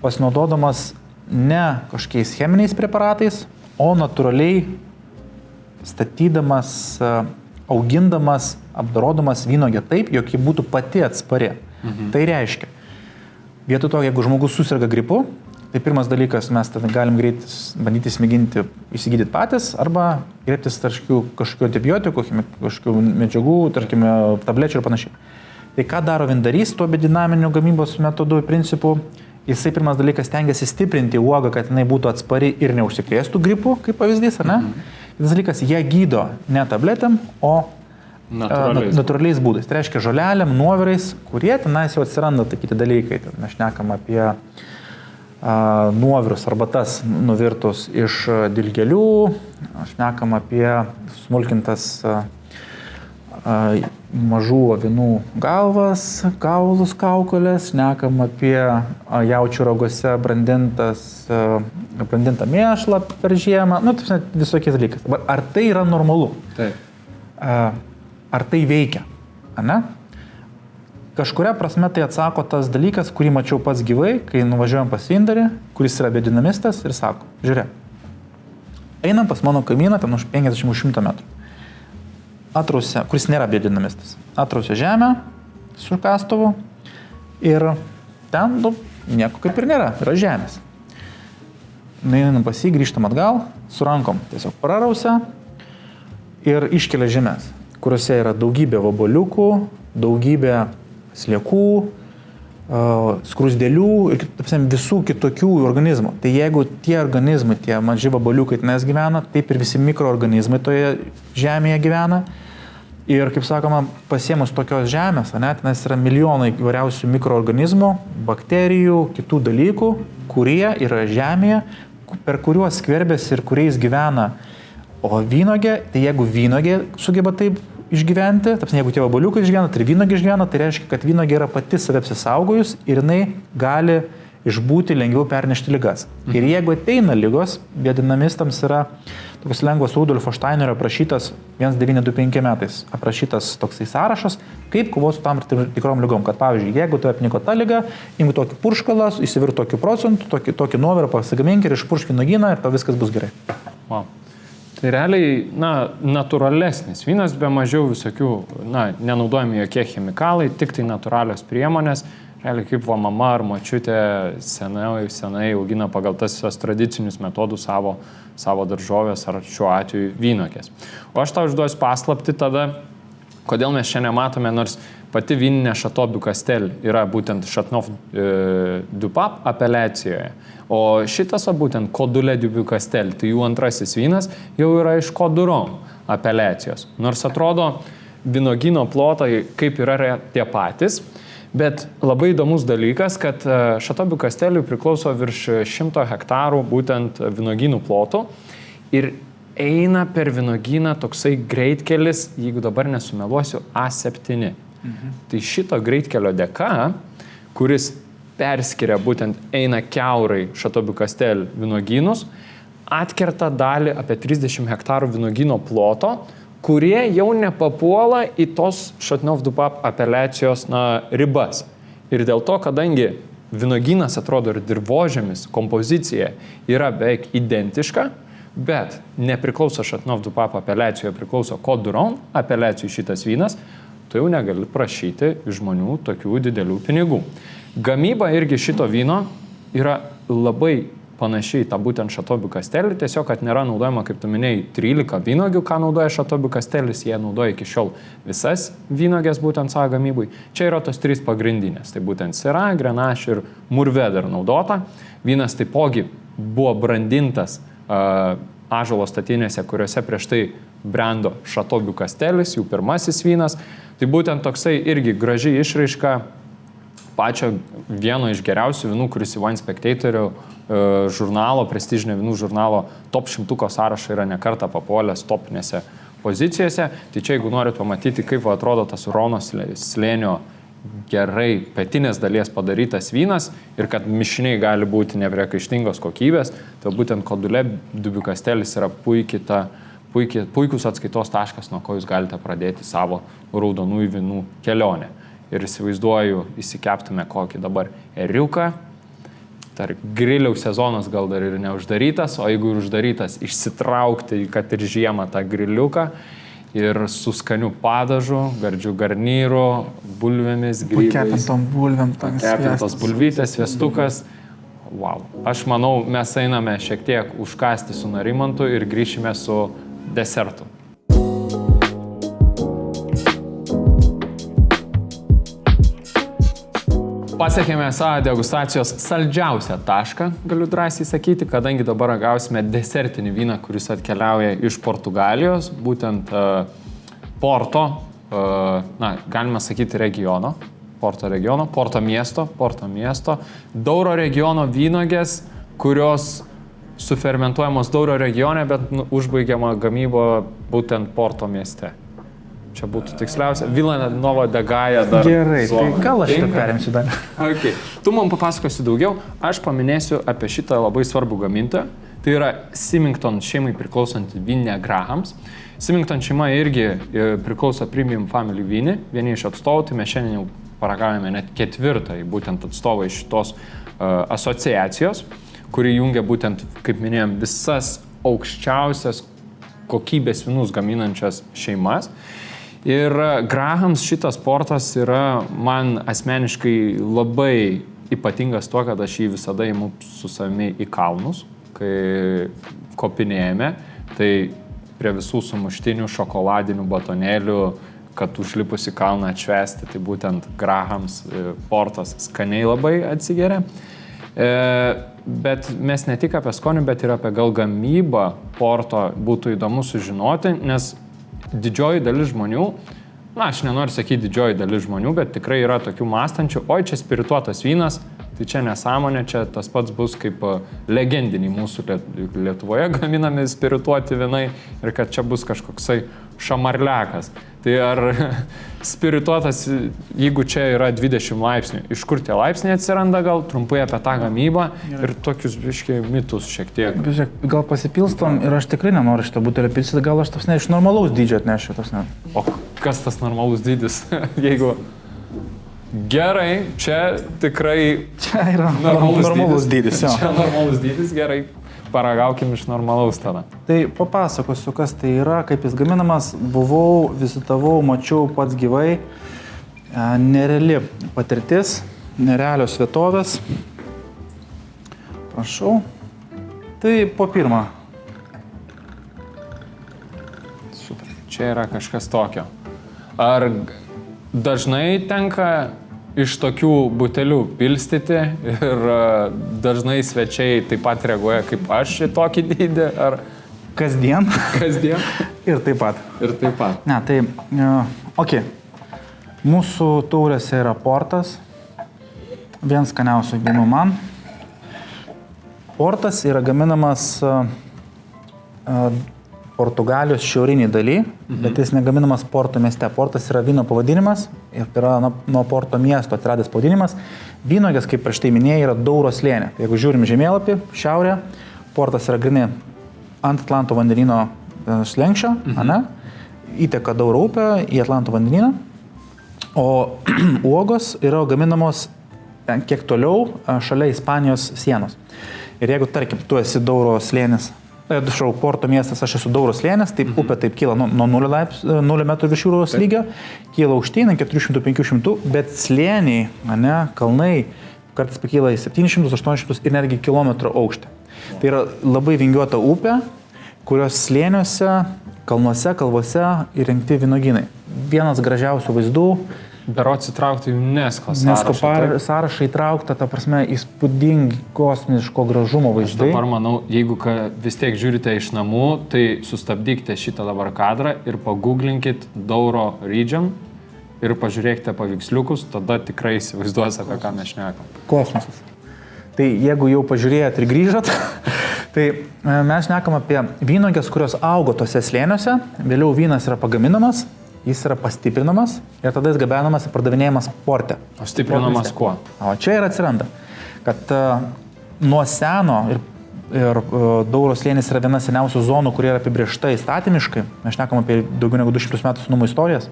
pasinaudodamas ne kažkokiais cheminiais preparatais, o natūraliai statydamas, augindamas, apdorodamas vynuogę taip, jog ji būtų pati atspari. Tai reiškia, vietoj to, jeigu žmogus susirga gripu, tai pirmas dalykas, mes tada galim greit bandyti įsigydyti patys arba kreiptis kažkokiu antibiotikų, kažkokiu medžiagų, tarkime, tablečių ir panašiai. Tai ką daro vindarys tuo biodinaminiu gamybos metodu principu? Jisai pirmas dalykas stengiasi stiprinti uogą, kad jinai būtų atspari ir neužsikrėstų gripu, kaip pavyzdys, ar ne? Kitas dalykas, jie gydo ne tabletėm, o natūraliais būdais. Tai reiškia žolelėm, nuovirais, kurie tenais jau atsiranda, tai kiti dalykai. Mes šnekam apie nuovirus arba tas nuvirtus iš dilgėlių, šnekam apie smulkintas mažų avinų galvas, kaulus, kaukolės, šnekam apie jaučių ragose brandintą mėšlą per žiemą, visokiais dalykais. Ar tai yra normalu? Taip. Ar tai veikia? Ne? Kažkuria prasme tai atsako tas dalykas, kurį mačiau pats gyvai, kai nuvažiuojam pas Vindarį, kuris yra biodinamistas ir sako, žiūrėk, einam pas mano kaimyną ten už 50-100 metrų. Atrausia, kuris nėra biodinamistas, atrausia žemę su kastuvu ir ten nieko kaip ir nėra, yra žemės. Nueinam pas jį, grįžtam atgal, su rankom tiesiog prarausia ir iškelia žemės, kuriuose yra daugybė vaboliukų, daugybė sliekų, skrusdėlių ir visų kitokių organizmų. Tai jeigu tie organizmai, tie maži vaboliukai tenais gyvena, taip ir visi mikroorganizmai toje žemėje gyvena. Ir, kaip sakoma, pasiemus tokios žemės, tenais yra milijonai įvairiausių mikroorganizmų, bakterijų, kitų dalykų, kurie yra žemėje, per kuriuos skverbėsi ir kuriais gyvena. O vynogė, tai jeigu vynogė sugeba taip išgyventi, jeigu tie vabaliukai išgyvena, tai vynogė išgyvena, tai reiškia, kad vynogė yra pati save apsisaugojus ir jinai gali išbūti lengviau pernešti ligas. Ir jeigu ateina ligos, biodinamistams yra toks lengvas Rudolfo Steinerio aprašytas 1925 metais aprašytas toksai sąrašas, kaip kovoti su tam tikrom ligom. Kad pavyzdžiui, jeigu tu apniko tą ligą, imk tokį purškalą, įsivirk tokį procentų, tokį nuovirą pasigamink ir išpurški nuogyną ir tau viskas bus gerai. Wow. Tai realiai, natūralesnis vynas, be mažiau visokių, nenaudojami jokie chemikalai, tik tai natūralios priemonės, realiai kaip mama ar močiutė senai augina pagal tas tradicinius metodus savo daržovės ar šiuo atveju vynogės. O aš tau užduosiu paslapti tada, kodėl mes čia nematome, nors pati vyninė Chateau du Castel yra būtent Chateau du Pape apeliacijoje. O šitas būtent Côte du Lait du Castel, tai jų antrasis vynas jau yra iš Côte du Rhône apeliacijos. Nors atrodo, vynogyno plotai kaip yra tie patys, bet labai įdomus dalykas, kad Chateau du Casteliui priklauso virš 100 hektarų būtent vynogynų plotų ir eina per vynogyną toksai greitkelis, jeigu dabar nesumeluosiu, A7. Tai šito greitkelio dėka, kuris perskiria būtent eina kiaurai Chateau du Castel vynogynus, atkerta dalį apie 30 hektarų vynogyno ploto, kurie jau nepapuola į tos Chateau du Pape apeliacijos ribas. Ir dėl to, kadangi vynogynas atrodo ir dirvožemis, kompozicija yra beveik identiška, bet nepriklauso Chateau du Pape apeliacijoje, priklauso Côte du Rhône apeliacijų šitas vynas, tu jau negali prašyti iš žmonių tokių didelių pinigų. Gamyba irgi šito vyno yra labai panašiai tą būtent Chateau du Castel, tiesiog, kad nėra naudojama, kaip tu minėjai, 13 vynogių, ką naudoja Chateau du Castelis, jie naudoja iki šiol visas vynogės būtent savo gamybui. Čia yra tos 3 pagrindinės, tai būtent Syrah, Grenache ir Mourvedre naudota. Vynas taipogi buvo brandintas ąžuolo statinėse, kuriuose prieš tai brendo Chateau du Castelis, jų pirmasis vynas. Tai būtent toksai irgi graži išraiška pačio vieno iš geriausių vynų, kuris į Wine Spectator žurnalo, prestižinio vynų žurnalo top 100 sąrašą yra nekartą papuolęs topinėse pozicijose. Tai čia, jeigu norit pamatyti, kaip atrodo tas Rono slėnio gerai pietinės dalies padarytas vynas ir kad mišiniai gali būti nepriekaištingos kokybės, tai būtent Côte du Lait du Castelis yra puikus atskaitos taškas, nuo ko jūs galite pradėti savo raudonųjų vynų kelionę. Ir įsivaizduoju, įsikeptume kokį dabar ėriuką, griliaus sezonas gal dar ir neuždarytas, o jeigu ir uždarytas, išsitraukti, kad ir žiemą tą griliuką ir su skaniu padažu, gardžiu garnyru, bulvėmis, grybais. Pakepintom bulvėm, pakepintos bulvytės, sviestukas. Wow. Aš manau, mes einame šiek tiek užkasti su Narimantu ir grįšime su desertu. Pasiekėme savo degustacijos saldžiausią tašką, galiu drąsiai sakyti, kadangi dabar gausime desertinį vyną, kuris atkeliauja iš Portugalijos, būtent Porto, galima sakyti regiono. Porto regiono, Porto miesto, Douro regiono vynogės, kurios sufermentuojamos Douro regione, bet užbaigiama gamyba būtent Porto mieste. Čia būtų tiksliausia. Vilanova de Gaja dar. Gerai, zona. tai gal aš šitą perimsiu dar. Okay. Tu man papasakosi daugiau, aš paminėsiu apie šitą labai svarbų gamintoją. Tai yra Symington šeimai priklausanti Vinė Grahams. Symington šeima irgi priklauso Premium Family Vinį, vieni iš atstovų, tai mes šiandien jau paragavome net 4 būtent atstovai šitos asociacijos, kuri jungia būtent, kaip minėjom, visas aukščiausias kokybės vynus gaminančias šeimas. Ir Grahams šitas sportas yra man asmeniškai labai ypatingas tuo, kad aš jį visada įimu su savimi į kalnus, kai kopinėjame, tai prie visų sumuštinių, šokoladinių batonėlių, kad užlipus į kalną atšvesti, tai būtent Grahams sportas skaniai labai atsigeria. Bet mes ne tik apie skonį, bet ir apie gal gamybą sporto būtų įdomu sužinoti, nes didžioji dalis žmonių, na, aš nenoriu sakyti didžioji dalis žmonių, bet tikrai yra tokių mąstančių, oi, čia spirituotas vynas, tai čia nesąmonė, čia tas pats bus kaip legendiniai mūsų Lietuvoje gaminami spirituoti vynai ir kad čia bus kažkoksai šamarliakas. Tai ar spirituotas, jeigu čia yra 20 laipsnių, iš kur tie laipsniai atsiranda, gal trumpai apie tą gamybą ir tokius biškiai mitus šiek tiek. Gal pasipilstom ir aš tikrai nenoriu šitą butelį pilstyti, gal aš tas ne iš normalaus dydžio atnešiu tas ne. O kas tas normalus dydis, jeigu... Gerai, čia tikrai... Čia yra normalus dydis. Čia normalus dydis, gerai. Paragaukim iš normalaus tada. Tai papasakosiu, kas tai yra, kaip jis gaminamas. Buvau, vizitavau, mačiau pats gyvai. Nereali patirtis, nerealios vietovės. Prašau. Tai po pirmą. Super. Čia yra kažkas tokio. Ar dažnai tenka iš tokių butelių pilstyti ir dažnai svečiai taip pat reaguoja kaip aš į tokį dydį, ar... Kasdien. Kasdien. Ir taip pat. Ir taip pat. Ne, tai, okei. Mūsų taurėse yra portas. Vienas skaniausių vynų man. Portas yra gaminamas Portugalijos šiauriniai daly, bet jis negaminamas Porto mieste. Portas yra vyno pavadinimas ir yra nuo Porto miesto atsiradęs pavadinimas. Vynogės, kaip prieš tai minėjai, yra Douro slėnė. Jeigu žiūrim žemėlapį, šiaurė, Portas yra grinai ant Atlanto vandenyno slenksčio, įteka Douro upė į Atlanto vandenyną, o uogos yra gaminamos kiek toliau šalia Ispanijos sienos. Ir jeigu, tarkim, tu esi Douro slėnis, Porto miestas, aš esu Douro slėnis, taip upė taip kyla nuo 0 metrų virš jūros lygio, kyla aukštyn 400-500, bet slėniai, kalnai, kartais pakyla į 700-800 ir netgi kilometrų aukštį. Tai yra labai vingiuota upė, kurios slėniuose, kalnuose, kalvose įrengti vynuogynai. Vienas gražiausių vaizdų. Berods įtraukti UNESCO sąrašą įtraukta, ta prasme, įspūdingi kosmiško gražumo vaizdai. Aš dabar manau, jeigu vis tiek žiūrite iš namų, tai sustabdykite šitą dabar kadrą ir paguglinkit Douro region ir pažiūrėkite paveiksliukus, tada tikrai įsivaizduos, apie ką mes šnekam. Kosmosas. Tai jeigu jau pažiūrėjot ir grįžot, tai mes šnekam apie vynogės, kurios augo tose slėniuose, vėliau vynas yra pagaminamas, jis yra pastiprinamas ir tada jis gabenamas ir pardavinėjamas porte. O stiprinamas kuo? O čia ir atsiranda, kad nuo seno ir Douro slėnis yra viena seniausių zonų, kurie yra apibrėžta įstatymiškai. Mes šnekam apie daugiau negu 200 metų senumo istorijas.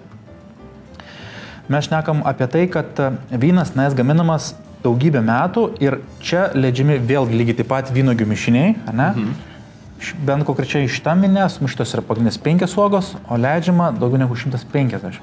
Mes šnekam apie tai, kad vynas jis gaminamas daugybę metų ir čia leidžiami vėlgi lygiai taip pat vynuogių mišiniai, bent konkrečiai šitam vyne sumuštos yra pagrindinės 5 uogos, o leidžiama daugiau negu 150.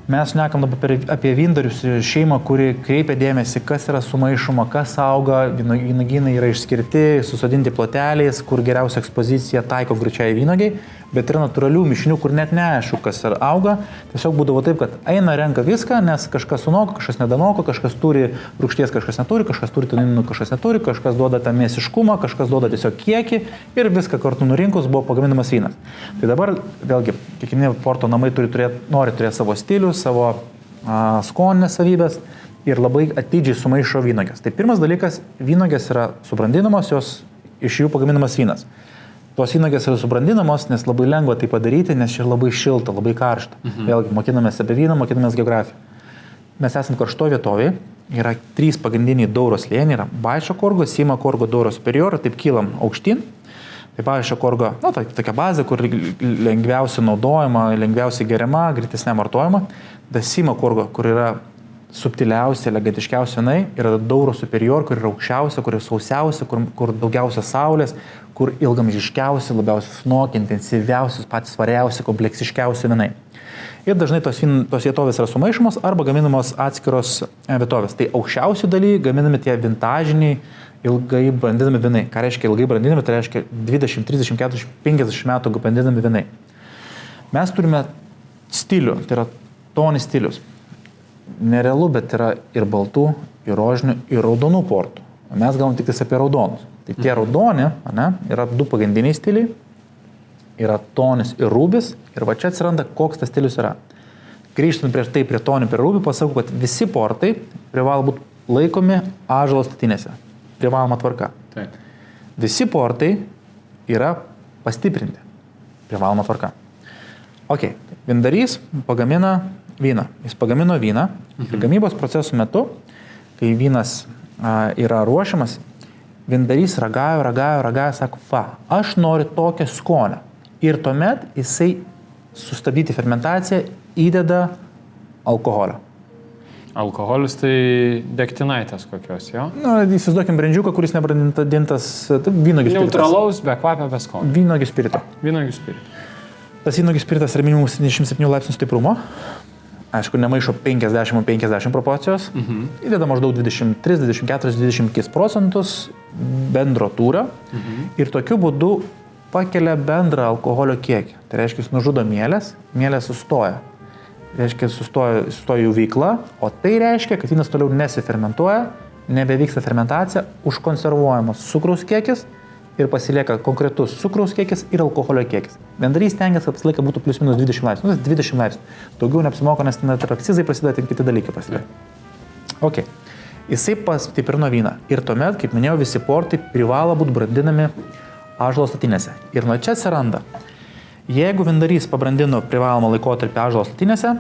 Mes šnekam dabar apie vyndarius šeimą, kuri kreipia dėmesį, kas yra sumaišoma, kas auga, vynogynai yra išskirti, susodinti ploteliais, kur geriausia ekspozicija taiko greičiai vynogiai, bet yra natūralių mišinių, kur net neaišku, kas auga. Tiesiog būdavo taip, kad eina renka viską, nes kažkas sunoko, kažkas nedanoko, kažkas turi rūgšties, kažkas neturi, kažkas turi toninų, kažkas neturi, kažkas duoda tą mėsiškumą, kažkas duoda tiesiog kiekį ir viską kartu nurinkus buvo pagaminamas vynas. Tai dabar, vėlgi, kiekvieni porto namai nori turėti savo stilių, savo skoninės savybės ir labai atidžiai sumaišo vynogės. Tai pirmas dalykas, vynogės yra subrandinamos, jos iš jų pagaminamas vynas. Tos vynogės yra subrandinamos, nes labai lengva tai padaryti, nes čia labai šilta, labai karšta. Vėlgi, mokinamės apie vyną, mokinamės geografiją. Mes esame karšto vietovėje, yra 3 pagrindiniai Dauros slėniai, yra Baixo Korgo, Sima Korgo, Dauros Superior, taip kylam aukštyn. Tai Baixo Korgo, tokia bazė, kur lengviausiai naudojama, lengviausiai geriama, greitesnė vartojama. Sima Korgo, kur yra subtiliausia, elegantiškiausia jinai, yra Dauros Superior, kur yra aukščiausia, kur yra sausiausia, kur daugiausia saulės, kur ilgamžiškiausi, labiausiai snok, intensyviausius, patys svariausi, kompleksiškiausi vinai. Ir dažnai tos vietovės yra sumaišomos arba gaminamos atskiros vietovės. Tai aukščiausių daly gaminami tie vintažiniai, ilgai brandinami vinai. Ką reiškia ilgai brandinami? Tai reiškia 20, 30, 40, 50 metų brandinami vinai. Mes turime stilių, tai yra tonis stilius. Nerealu, bet yra ir baltų, ir rožinių, ir raudonų portų. Mes galvom tik apie raudonus. Tai tie raudoni, yra 2 pagrindiniai stiliai. Yra tonis ir rūbis. Ir va čia atsiranda, koks tas stilius yra. Grįžtant prie tonį, prie rūbį, pasakau, kad visi portai privalo būti laikomi ąžuolo statinėse. Privaloma tvarka. Taip. Visi portai yra pastiprinti. Privaloma tvarka. Ok, vindarys pagamina vyną. Jis pagamino vyną ir gamybos procesų metu, kai vynas yra ruošiamas, vindarys ragauja, sako, aš noriu tokią skonę. Ir tuomet jisai sustabdyti fermentaciją įdeda alkoholio. Alkoholis tai degtinaitės kokios, jo? Įsivaizduokim brandžiuką, kuris nebrandintas vynogių spiritas. Neutralaus, be kvapio, be skonio. Vynogių spirito. Vynogių spirito. Tas vynogių spiritas yra minimum 77 laipsnių stiprumo. Aišku, nemaišo 50-50 proporcijos. Įdeda maždaug 23, 24, 25% bendro tūrio. Ir tokiu būdu pakelia bendrą alkoholio kiekį. Tai reiškia, jis nužudo mielės, mielės sustoja. Reiškia, sustoja jų veikla, o tai reiškia, kad vynas toliau nesifermentuoja, nebevyksta fermentacija, užkonservuojamas cukraus kiekis ir pasilieka konkretus cukraus kiekis ir alkoholio kiekis. Vendarys stengiasi, kad tas laikas būtų plius minus 20 laipsnių. 20 laipsnių. Daugiau neapsimoka, nes net ir akcizai prasideda, tik kiti dalykai prasideda. Ok. Jisai pastiprino vyną. Ir tuomet, kaip minėjau, visi portai privalo būti brandinami ąžuolo statinėse. Ir nuo čia atsiranda. Jeigu vindarys pabrandino privalomą laikotarpį ąžuolo statinėse,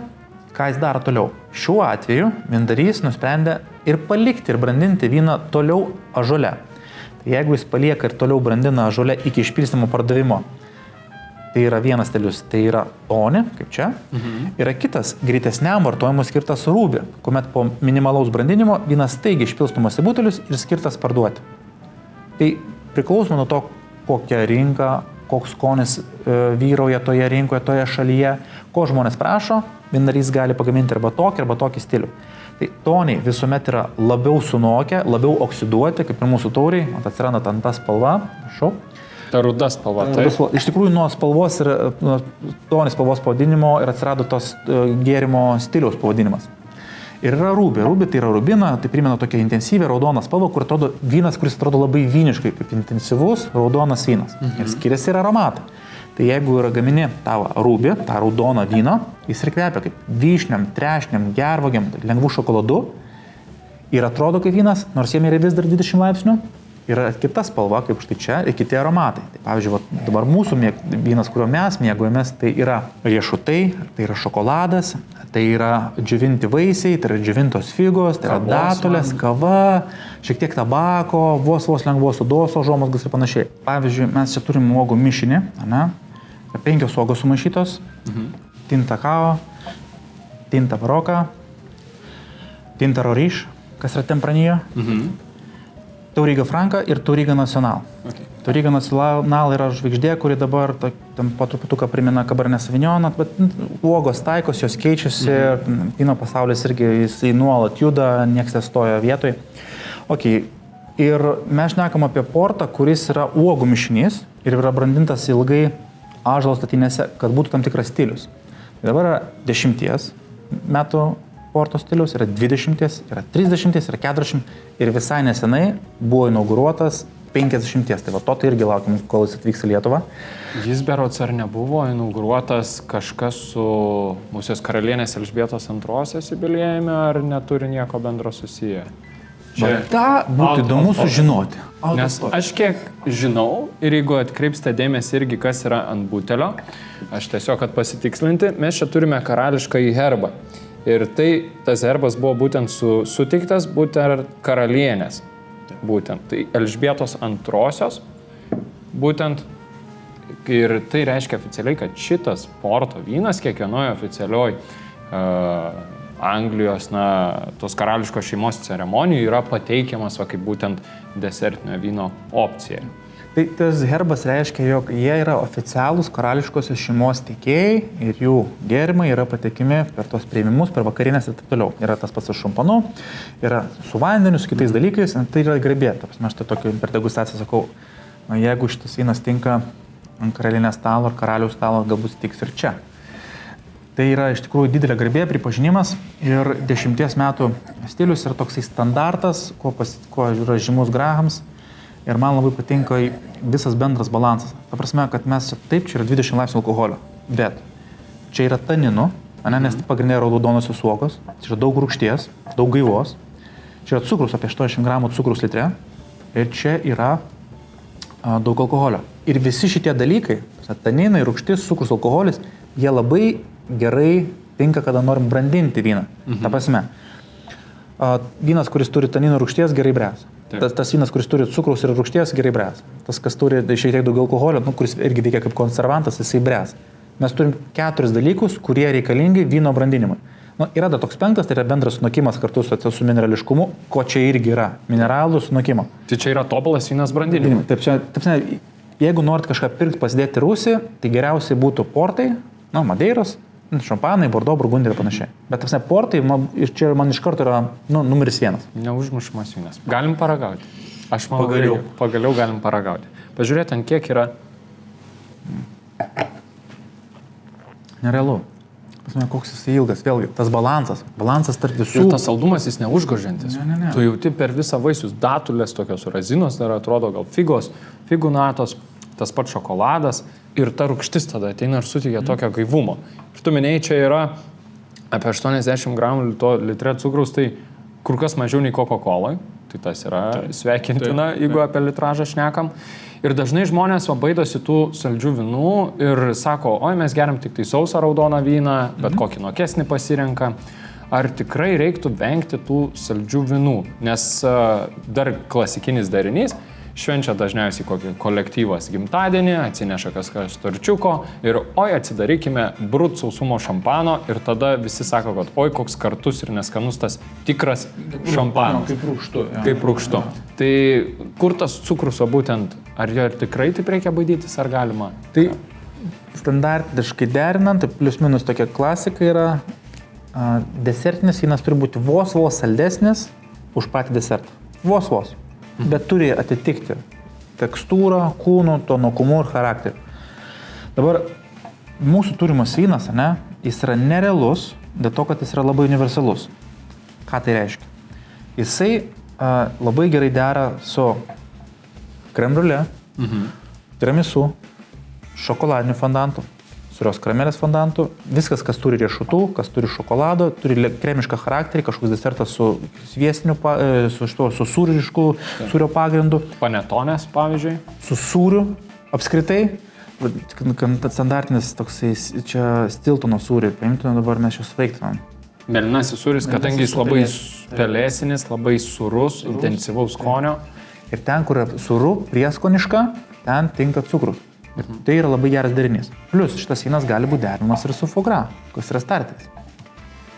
ką jis daro toliau? Šiuo atveju vindarys nusprendė ir palikti ir brandinti vyną toliau ąžuole. Tai jeigu jis palieka ir toliau brandina ąžuole iki išpilstymo pardavimo, tai yra vienas stilius, tai yra tonį, kaip čia. Yra kitas, greitesniam vartojimui skirtas rūbį, kuomet po minimalaus brandinimo vynas staigiai išpilstomas į butelius ir skirtas parduoti. Tai priklausoma nuo to, kokia rinka, koks skonis vyrauja toje rinkoje, toje šalyje, ko žmonės prašo, vindarys gali pagaminti arba tokį stilių. Tai toniai visuomet yra labiau sunokę, labiau oksiduoti, kaip ir mūsų tauriai, atsiranda ten ta spalva, prašau. Ta ruda spalva, tai. Iš tikrųjų, nuo spalvos ir tonis spalvos pavadinimo ir atsirado tos gėrimo stiliaus pavadinimas. Ir yra rūbė. Rūbė tai yra rubina, tai primena tokia intensyvę raudoną spalvą, kur atrodo vynas, kuris atrodo labai vyniškai, kaip intensyvus raudonas vynas. Ir skiriasi ir aromatą. Tai jeigu yra gamini tą rūbį, tą raudoną vyną, jis ir kvepia kaip vyšniam, trešniam, gervogiam, lengvų šokoladu. Ir atrodo kaip vynas, nors jame yra vis dar 20 laipsnių. Yra kita spalva, kaip štai čia, ir kiti aromatai. Tai pavyzdžiui, dabar mūsų vynas, kurio mes mėgojamės, tai yra riešutai, tai yra šokoladas, tai yra džiovinti vaisiai, tai yra džiovintos figos, tai yra datulės, kava, šiek tiek tabako, vos lengvos odos, užuomazgos ir panašiai. Pavyzdžiui, mes čia turim uogų mišinį, 5 uogos sumaišytos, tinta kao, tinta baroka, tinta roriš, kas yra tempranija, Tauriga Franka ir Tauriga Nacional. Okay. Tauriga Nacional yra žvaigždė, kuri dabar po truputuką primena Cabernet Sauvignoną, bet uogos taikos, jos keičiasi, vyno pasaulis irgi jisai nuolat juda, nieks nestoja vietoj. Okay. Ir mes šnekam apie portą, kuris yra uogų mišinys ir yra brandintas ilgai ąžuolo statinėse, kad būtų tam tikras stilius. Dabar yra 10 metų porto stiliaus, yra 20, yra 30, yra 40 ir visai nesenai buvo inauguruotas 50, tai va to tai irgi laukiam, kol jis atvyks į Lietuvą. Jis berods ar nebuvo inauguruotas kažkas su mūsų karalienės Elžbietos II jubiliejumi, ar neturi nieko bendro susiję? Čia būtų įdomu sužinoti. Nes aš kiek žinau ir jeigu atkreipsite dėmesį irgi, kas yra ant butelio, aš tiesiog, kad pasitikslinti, mes čia turime karališką į herbą. Ir tas herbas buvo būtent suteiktas būtent karalienės. Būtent. Tai Elžbietos II. Būtent. Ir tai reiškia oficialiai, kad šitas porto vynas kiekvienoje oficialioj Anglijos, tos karališkos šeimos ceremonijų yra pateikiamas kaip būtent desertinio vyno opcija. Tai tas herbas reiškia, jog jie yra oficialūs karališkosios šeimos teikėjai ir jų gėrimai yra patekimi per tos prieimimus, per vakarinės ir taip toliau. Yra tas pats su šampanu, yra su vandeniu, su kitais dalykais, tai yra garbė. Aš tai tokį per degustaciją sakau, jeigu šitas vynas tinka ant karalienės stalo ar karaliaus stalo, galbūt tiks ir čia. Tai yra iš tikrųjų didelė garbė, pripažinimas ir 10 metų stilius yra toksai standartas, kuo yra žymus Grahams. Ir man labai patinka visas bendras balansas. Ta prasme, kad mes čia yra 20 laipsnių alkoholio, bet čia yra taninų, nes tai pagrindinė yra raudonosios uogos, čia yra daug rūgšties, daug gaivos, čia yra cukrus, apie 80 gramų cukrus litre ir čia yra daug alkoholio. Ir visi šitie dalykai, taninai, rūgštis, cukrus, alkoholis, jie labai gerai tinka, kada norim brandinti vyną. Ta prasme, vynas, kuris turi taninų rūgšties, gerai bręs. Tas vynas, kuris turi cukraus ir rūgšties, gerai bręs. Tas, kas turi šiek tiek daugiau alkoholio, kuris irgi veikia kaip konservantas, jisai bręs. Mes turim 4 dalykus, kurie reikalingi vyno brandinimui. Yra dar toks 5, tai yra bendras sunokimas kartu su minerališkumu, ko čia irgi yra, mineralų sunokimo. Tai čia yra tobulas vynas brandinimui. Taip, jeigu norit kažką pirkti, pasidėti rūsį, tai geriausiai būtų portai, Madeiros, šampanai, Bordeaux, Burgundija ir panašiai. Bet portai, čia man iš karto yra numeris 1. Neužmušamas vynas. Galim paragauti. Aš manau, pagaliau galim paragauti. Pažiūrėt, ant kiek yra. Nerealu. Koks jis ilgas, vėlgi, tas balansas tarp visų. Ir tas saldumas jis neužgožiantis. Ne. Tu jauti per visą vaisius, datulės, tokios razinos, dar atrodo gal figos, figų natos, tas pats šokoladas. Ir ta rūgštis tada ateina ir suteikia tokio gaivumo. Ir tu minėjai, čia yra apie 80 gramų litre cukraus, tai kur kas mažiau nei Coca-Colai. Tai tas yra sveikintina, jeigu apie litražą šnekam. Ir dažnai žmonės baidosi tų saldžių vynų ir sako, oi, mes geriam tik tai sausą raudoną vyną, bet kokį nokesnį pasirenka. Ar tikrai reiktų vengti tų saldžių vynų? Nes dar klasikinis darinys, švenčia dažniausiai kokį kolektyvas gimtadienį, atsineša kažkas torčiuko ir oi, atsidarykime brut sausumo šampano ir tada visi sako, kad oi, koks kartus ir neskanus tas tikras šampanas. Kaip rūgštu. Kaip rūgštu. Tai kur tas cukrus, būtent, ar jo ir tikrai taip reikia baidytis, ar galima? Tai standartiškai derinant, tai plius minus tokia klasika yra, desertinis vynas turi būti vos saldesnis už patį desertą. Vos. Bet turi atitikti tekstūrą, kūnų, tonukumu ir charakterį. Dabar mūsų turimas vynas, jis yra nerealus, dėl to, kad jis yra labai universalus. Ką tai reiškia? Jisai labai gerai dera su crème brûlée, tiramisu, šokoladiniu fondantu, sūrios karamelės fondantu, viskas, kas turi riešutų, kas turi šokolado, turi kremišką charakterį, kažkoks desertas su sviestiniu, su sūrišku, sūrio pagrindu. Panetonės, pavyzdžiui. Su sūriu apskritai. Standartinis toksai, čia Stiltono sūrį, paimtume dabar mes šios veiktumėm. Mėlynasis sūris, kadangi jis labai pelėsinis, labai sūrus, intensyvaus skonio. Ir ten, kur yra sūru, prieskoniška, ten tinka cukrus. Ir tai yra labai geras derinys. Plius šitas vynas gali būti derinamas ir su foie gras, kas yra starteris.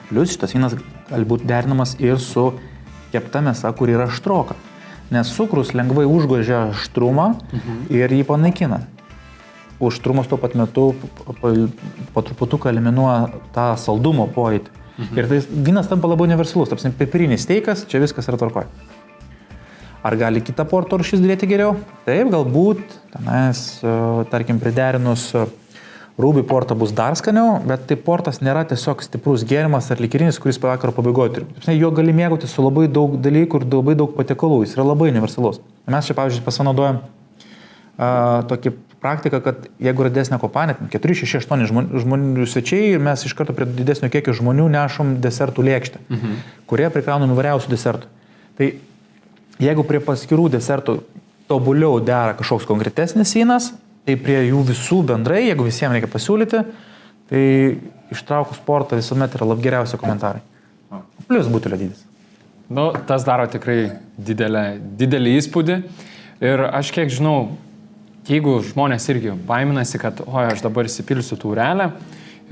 Plius šitas vynas gali būti derinamas ir su kepta mėsa, kur yra aštroka. Nes cukrus lengvai užgožia aštrumą ir jį panaikina. Aštrumas tuo pat metu po truputuką eliminuoja tą saldumo pojūtį. Ir tai vynas tampa labai universalus. Tapsim, pipirinis steikas, čia viskas yra tvarkoj. Ar gali kitą porto rūšis dėti geriau? Taip, galbūt, tenais, tarkim, priderinus Ruby portą bus dar skaniau, bet tai portas nėra tiesiog stiprus gėrimas ar likirinis, kuris po vakaro pabaigoje turi. Jo gali mėgauti su labai daug dalykų ir labai daug patiekalų, jis yra labai universalus. Mes čia, pavyzdžiui, pasinaudojam tokį praktiką, kad jeigu yra didesnė kompanija, 4, 6, 8 žmonių svečiai ir mes iš karto prie didesnio kiekio žmonių nešam desertų lėkštę, kurie prikraunam įvairiausių desertų. Tai jeigu prie paskirų desertų tobuliau dera kažkoks konkretesnis vynas, tai prie jų visų bendrai, jeigu visiems reikia pasiūlyti, tai ištraukus portą visuomet yra geriausi komentarai. Plius butelio dydis. Nu, tas daro tikrai didelį įspūdį. Ir aš kiek žinau, jeigu žmonės irgi baiminasi, kad aš dabar įsipilsiu taurelę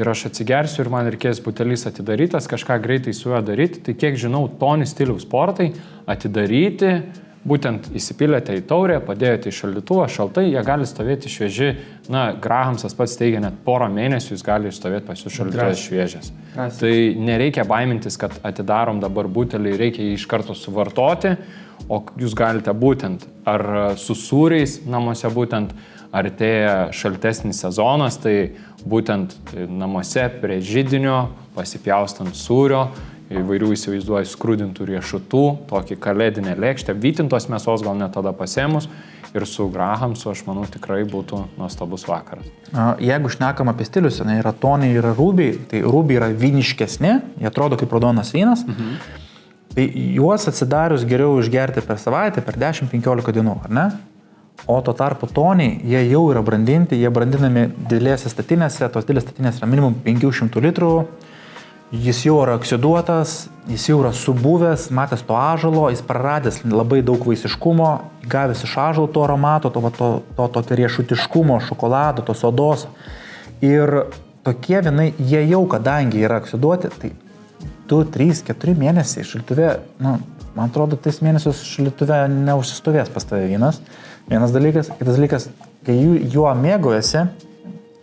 ir aš atsigersiu ir man reikės butelis atidarytas, kažką greitai su juo daryti, tai kiek žinau, Tony stiliaus portai atidaryti, būtent įsipilėte į taurę, padėjote į šaldytuvą, šaltai, jie gali stovėti švieži, Grahamsas pats teigia, net porą mėnesių jis gali stovėti pas jūs šaldytuvės šviežias. Tai nereikia baimintis, kad atidarom dabar butelį, reikia jį iš karto suvartoti, o jūs galite būtent ar su sūriais namuose būtent artėja šaltesnis sezonas, tai būtent namuose prie židinio pasipjaustant sūrio, įvairių įsivaizduoju skrudintų riešutų, tokį kalėdinę lėkštę, vytintos mėsos gal net tada pasėmus ir su Grahamsu, aš manau, tikrai būtų nuostabus vakaras. Jeigu šnekam apie stilius, yra Tony, yra Ruby, tai Ruby yra vyniškesni, jie atrodo kaip raudonas vynas, tai juos atsidarius geriau išgerti per savaitę, per 10-15 dienų, ar ne? O tuo tarpu Tony, jie jau yra brandinti, jie brandinami didelėse statinėse, tos didelės statinės yra minimum 500 litrų, jis jau yra oksiduotas, jis jau yra subuvęs, matęs to ąžuolo, jis praradęs labai daug vaisiškumo, gavęs iš ąžuolo to aromato, to tokio riešutiškumo, šokolado, tos odos. Ir tokie vienai, jie jau kadangi yra oksiduoti, tai 2, 3, 4 mėnesiai šaldytuve, man atrodo, 3 mėnesius šaldytuve neužsistovės pas tave vynas. Vienas dalykas, kitas dalykas, kai juo mėgaujasi,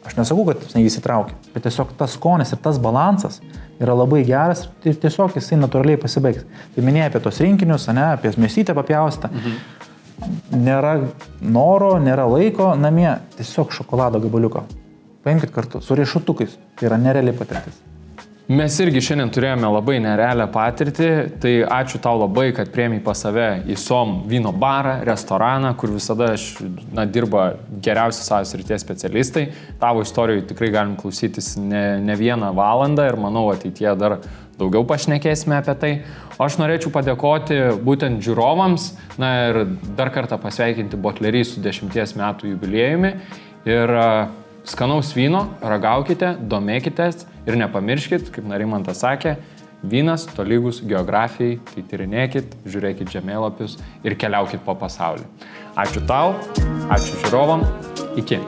aš nesakau, kad jis įtraukia, bet tiesiog tas skonis ir tas balansas yra labai geras ir tiesiog jisai natūraliai pasibaigs. Tai minėjai apie tos rinkinius, apie mėsytę papjaustą. Nėra noro, nėra laiko namie, tiesiog šokolado gabaliuko. Paimkit kartu su riešutukais, tai yra nereali patirtis. Mes irgi šiandien turėjome labai nerealią patirtį, tai ačiū tau labai, kad priėmei pas save į SOM vyno barą, restoraną, kur visada dirba geriausi savo srities specialistai. Tavo istorijų tikrai galim klausytis ne vieną valandą ir manau ateityje dar daugiau pašnekėsime apie tai. O aš norėčiau padėkoti būtent žiūrovams ir dar kartą pasveikinti Botlerį su 10 metų jubiliejumi. Ir skanaus vyno, ragaukite, domėkitės ir nepamirškit, kaip Narimantas sakė, vynas tolygus geografijai, tai tyrinėkit, žiūrėkit žemėlapius ir keliaukit po pasaulį. Ačiū tau, ačiū žiūrovam, iki.